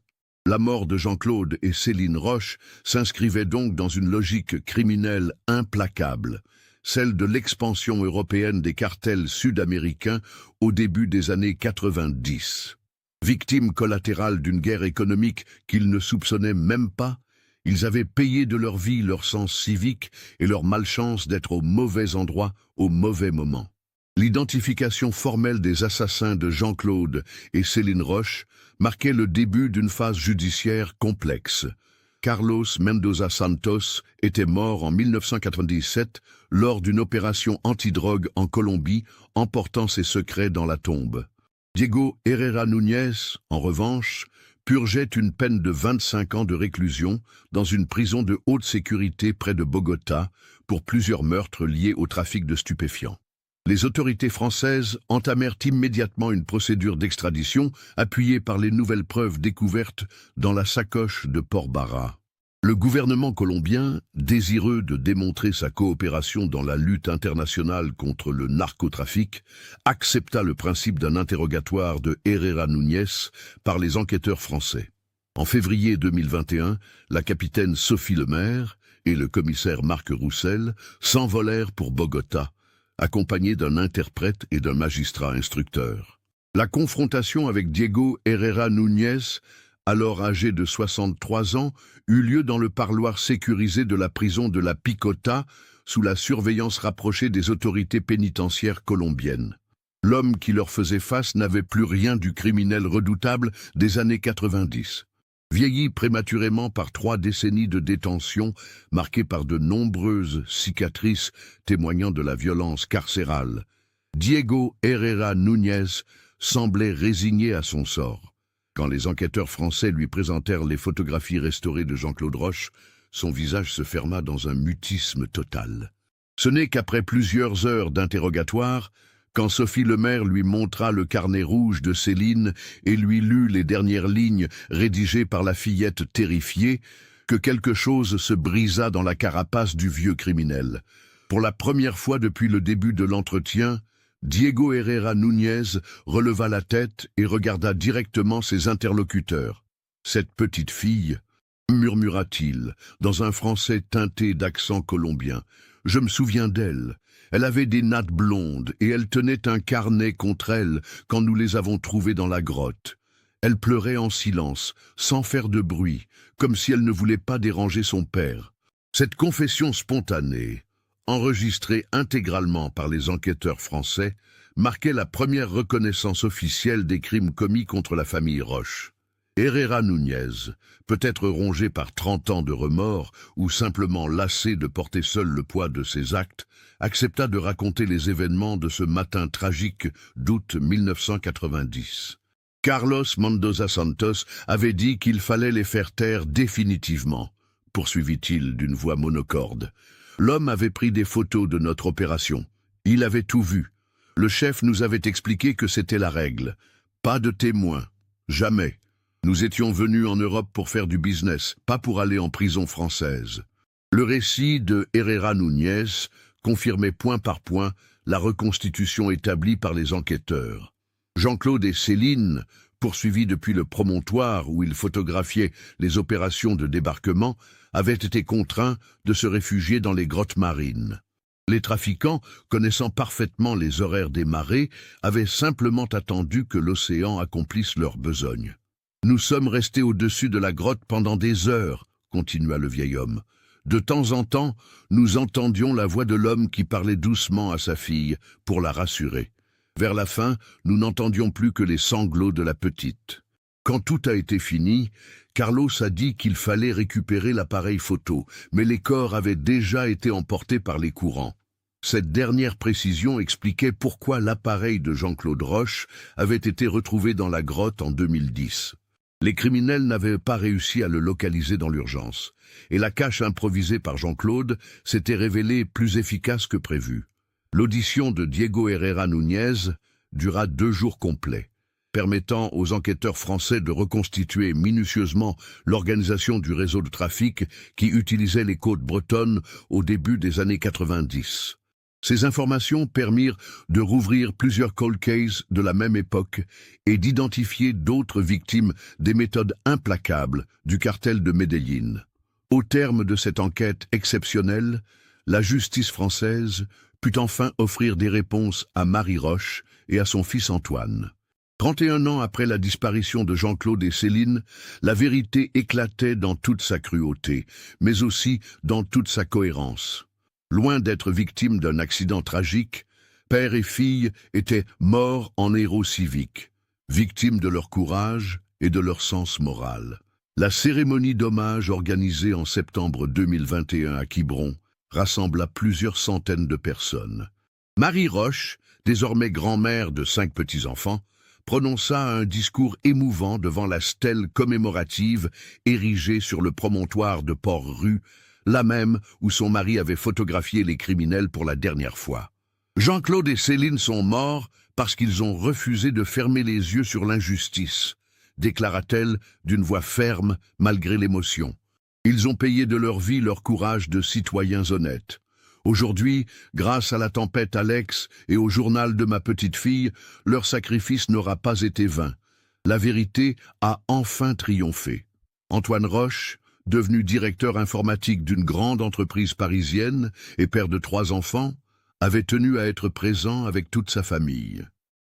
La mort de Jean-Claude et Céline Roche s'inscrivait donc dans une logique criminelle implacable, celle de l'expansion européenne des cartels sud-américains au début des années 90. Victimes collatérales d'une guerre économique qu'ils ne soupçonnaient même pas, ils avaient payé de leur vie leur sens civique et leur malchance d'être au mauvais endroit au mauvais moment. L'identification formelle des assassins de Jean-Claude et Céline Roche marquait le début d'une phase judiciaire complexe. Carlos Mendoza Santos était mort en 1997 lors d'une opération antidrogue en Colombie, emportant ses secrets dans la tombe. Diego Herrera Núñez, en revanche, purgeait une peine de 25 ans de réclusion dans une prison de haute sécurité près de Bogota pour plusieurs meurtres liés au trafic de stupéfiants. Les autorités françaises entamèrent immédiatement une procédure d'extradition appuyée par les nouvelles preuves découvertes dans la sacoche de Port Barra. Le gouvernement colombien, désireux de démontrer sa coopération dans la lutte internationale contre le narcotrafic, accepta le principe d'un interrogatoire de Herrera Núñez par les enquêteurs français. En février 2021, la capitaine Sophie Lemaire et le commissaire Marc Roussel s'envolèrent pour Bogota, accompagnés d'un interprète et d'un magistrat instructeur. La confrontation avec Diego Herrera Núñez, alors âgé de 63 ans, eut lieu dans le parloir sécurisé de la prison de la Picota, sous la surveillance rapprochée des autorités pénitentiaires colombiennes. L'homme qui leur faisait face n'avait plus rien du criminel redoutable des années 90. Vieilli prématurément par 3 décennies de détention, marquées par de nombreuses cicatrices témoignant de la violence carcérale, Diego Herrera Núñez semblait résigné à son sort. Quand les enquêteurs français lui présentèrent les photographies restaurées de Jean-Claude Roche, son visage se ferma dans un mutisme total. Ce n'est qu'après plusieurs heures d'interrogatoire, quand Sophie Lemaire lui montra le carnet rouge de Céline et lui lut les dernières lignes rédigées par la fillette terrifiée, que quelque chose se brisa dans la carapace du vieux criminel. Pour la première fois depuis le début de l'entretien, Diego Herrera Núñez releva la tête et regarda directement ses interlocuteurs. « Cette petite fille » murmura-t-il, dans un français teinté d'accent colombien. « Je me souviens d'elle. Elle avait des nattes blondes et elle tenait un carnet contre elle quand nous les avons trouvées dans la grotte. Elle pleurait en silence, sans faire de bruit, comme si elle ne voulait pas déranger son père. » Cette confession spontanée, enregistrée intégralement par les enquêteurs français, marquait la première reconnaissance officielle des crimes commis contre la famille Roche. Herrera Núñez, peut-être rongé par 30 ans de remords ou simplement lassé de porter seul le poids de ses actes, accepta de raconter les événements de ce matin tragique d'août 1990. Carlos Mendoza Santos avait dit qu'il fallait les faire taire définitivement, poursuivit-il d'une voix monocorde. L'homme avait pris des photos de notre opération. Il avait tout vu. Le chef nous avait expliqué que c'était la règle. Pas de témoins. Jamais. Nous étions venus en Europe pour faire du business, pas pour aller en prison française. Le récit de Herrera Núñez confirmait point par point la reconstitution établie par les enquêteurs. Jean-Claude et Céline, poursuivis depuis le promontoire où ils photographiaient les opérations de débarquement, avaient été contraints de se réfugier dans les grottes marines. Les trafiquants, connaissant parfaitement les horaires des marées, avaient simplement attendu que l'océan accomplisse leur besogne. « Nous sommes restés au-dessus de la grotte pendant des heures, » continua le vieil homme. « De temps en temps, nous entendions la voix de l'homme qui parlait doucement à sa fille pour la rassurer. Vers la fin, nous n'entendions plus que les sanglots de la petite. Quand tout a été fini, Carlos a dit qu'il fallait récupérer l'appareil photo, mais les corps avaient déjà été emportés par les courants. Cette dernière précision expliquait pourquoi l'appareil de Jean-Claude Roche avait été retrouvé dans la grotte en 2010. Les criminels n'avaient pas réussi à le localiser dans l'urgence, et la cache improvisée par Jean-Claude s'était révélée plus efficace que prévu. L'audition de Diego Herrera Núñez dura 2 jours complets, permettant aux enquêteurs français de reconstituer minutieusement l'organisation du réseau de trafic qui utilisait les côtes bretonnes au début des années 90. Ces informations permirent de rouvrir plusieurs cold cases de la même époque et d'identifier d'autres victimes des méthodes implacables du cartel de Medellín. Au terme de cette enquête exceptionnelle, la justice française put enfin offrir des réponses à Marie Roche et à son fils Antoine. 31 ans après la disparition de Jean-Claude et Céline, la vérité éclatait dans toute sa cruauté, mais aussi dans toute sa cohérence. Loin d'être victimes d'un accident tragique, père et fille étaient morts en héros civiques, victimes de leur courage et de leur sens moral. La cérémonie d'hommage organisée en septembre 2021 à Quiberon rassembla plusieurs centaines de personnes. Marie Roche, désormais grand-mère de 5 petits-enfants, prononça un discours émouvant devant la stèle commémorative érigée sur le promontoire de Port-Rue, là même où son mari avait photographié les criminels pour la dernière fois. Jean-Claude et Céline sont morts parce qu'ils ont refusé de fermer les yeux sur l'injustice, déclara-t-elle d'une voix ferme malgré l'émotion. Ils ont payé de leur vie leur courage de citoyens honnêtes. Aujourd'hui, grâce à la tempête Alex et au journal de ma petite fille, leur sacrifice n'aura pas été vain. La vérité a enfin triomphé. Antoine Roche, devenu directeur informatique d'une grande entreprise parisienne et père de 3 enfants, avait tenu à être présent avec toute sa famille.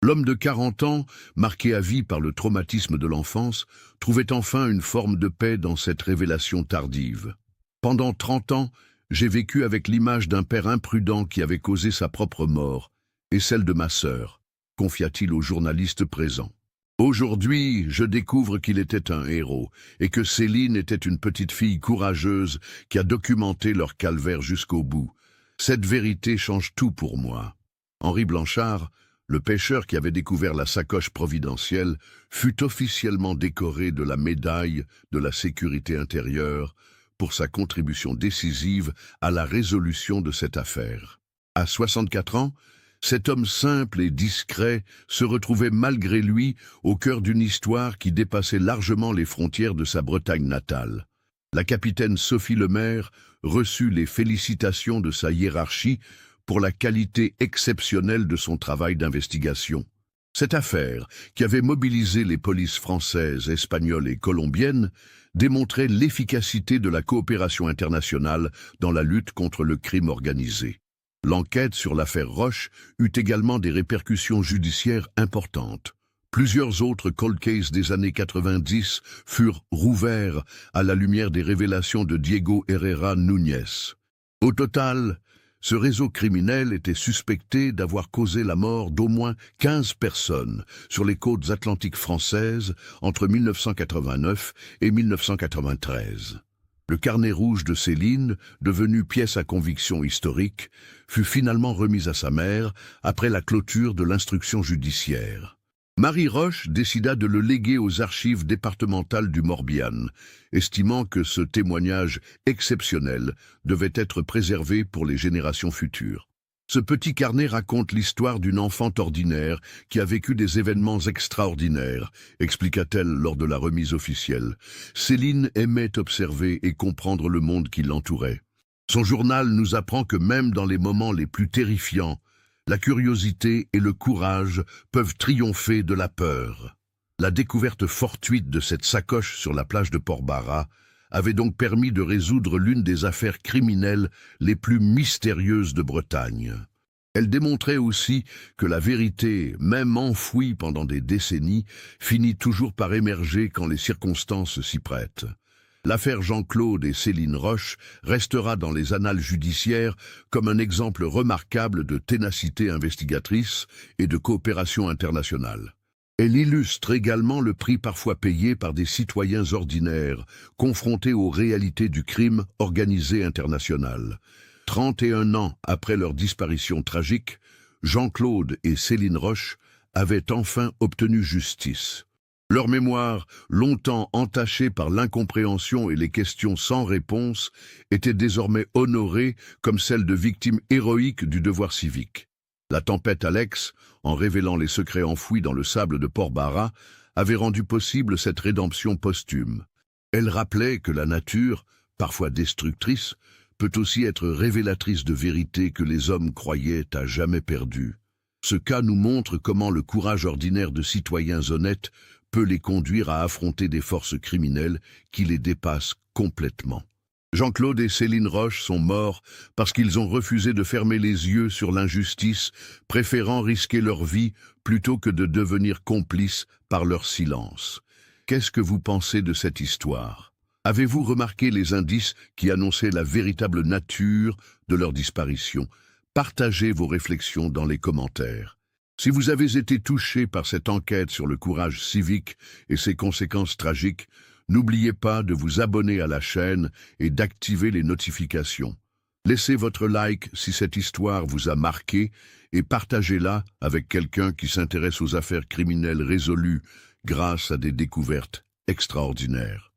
L'homme de 40 ans, marqué à vie par le traumatisme de l'enfance, trouvait enfin une forme de paix dans cette révélation tardive. Pendant 30 ans, j'ai vécu avec l'image d'un père imprudent qui avait causé sa propre mort, et celle de ma sœur, confia-t-il au journaliste présent. Aujourd'hui, je découvre qu'il était un héros, et que Céline était une petite fille courageuse qui a documenté leur calvaire jusqu'au bout. Cette vérité change tout pour moi. Henri Blanchard, le pêcheur qui avait découvert la sacoche providentielle, fut officiellement décoré de la médaille de la sécurité intérieure pour sa contribution décisive à la résolution de cette affaire. À 64 ans, cet homme simple et discret se retrouvait malgré lui au cœur d'une histoire qui dépassait largement les frontières de sa Bretagne natale. La capitaine Sophie Lemaire reçut les félicitations de sa hiérarchie pour la qualité exceptionnelle de son travail d'investigation. Cette affaire, qui avait mobilisé les polices françaises, espagnoles et colombiennes, démontrait l'efficacité de la coopération internationale dans la lutte contre le crime organisé. L'enquête sur l'affaire Roche eut également des répercussions judiciaires importantes. Plusieurs autres cold cases des années 90 furent rouverts à la lumière des révélations de Diego Herrera Núñez. Au total, ce réseau criminel était suspecté d'avoir causé la mort d'au moins 15 personnes sur les côtes atlantiques françaises entre 1989 et 1993. Le carnet rouge de Céline, devenu pièce à conviction historique, fut finalement remis à sa mère après la clôture de l'instruction judiciaire. Marie Roche décida de le léguer aux archives départementales du Morbihan, estimant que ce témoignage exceptionnel devait être préservé pour les générations futures. Ce petit carnet raconte l'histoire d'une enfant ordinaire qui a vécu des événements extraordinaires, expliqua-t-elle lors de la remise officielle. Céline aimait observer et comprendre le monde qui l'entourait. Son journal nous apprend que même dans les moments les plus terrifiants, la curiosité et le courage peuvent triompher de la peur. La découverte fortuite de cette sacoche sur la plage de Port-Barra avait donc permis de résoudre l'une des affaires criminelles les plus mystérieuses de Bretagne. Elle démontrait aussi que la vérité, même enfouie pendant des décennies, finit toujours par émerger quand les circonstances s'y prêtent. L'affaire Jean-Claude et Céline Roche restera dans les annales judiciaires comme un exemple remarquable de ténacité investigatrice et de coopération internationale. Elle illustre également le prix parfois payé par des citoyens ordinaires, confrontés aux réalités du crime organisé international. 31 ans après leur disparition tragique, Jean-Claude et Céline Roche avaient enfin obtenu justice. Leur mémoire, longtemps entachée par l'incompréhension et les questions sans réponse, était désormais honorée comme celle de victimes héroïques du devoir civique. La tempête Alex, en révélant les secrets enfouis dans le sable de Port-Barra, avait rendu possible cette rédemption posthume. Elle rappelait que la nature, parfois destructrice, peut aussi être révélatrice de vérités que les hommes croyaient à jamais perdues. Ce cas nous montre comment le courage ordinaire de citoyens honnêtes peut les conduire à affronter des forces criminelles qui les dépassent complètement. Jean-Claude et Céline Roche sont morts parce qu'ils ont refusé de fermer les yeux sur l'injustice, préférant risquer leur vie plutôt que de devenir complices par leur silence. Qu'est-ce que vous pensez de cette histoire? Avez-vous remarqué les indices qui annonçaient la véritable nature de leur disparition? Partagez vos réflexions dans les commentaires. Si vous avez été touché par cette enquête sur le courage civique et ses conséquences tragiques, n'oubliez pas de vous abonner à la chaîne et d'activer les notifications. Laissez votre like si cette histoire vous a marqué et partagez-la avec quelqu'un qui s'intéresse aux affaires criminelles résolues grâce à des découvertes extraordinaires.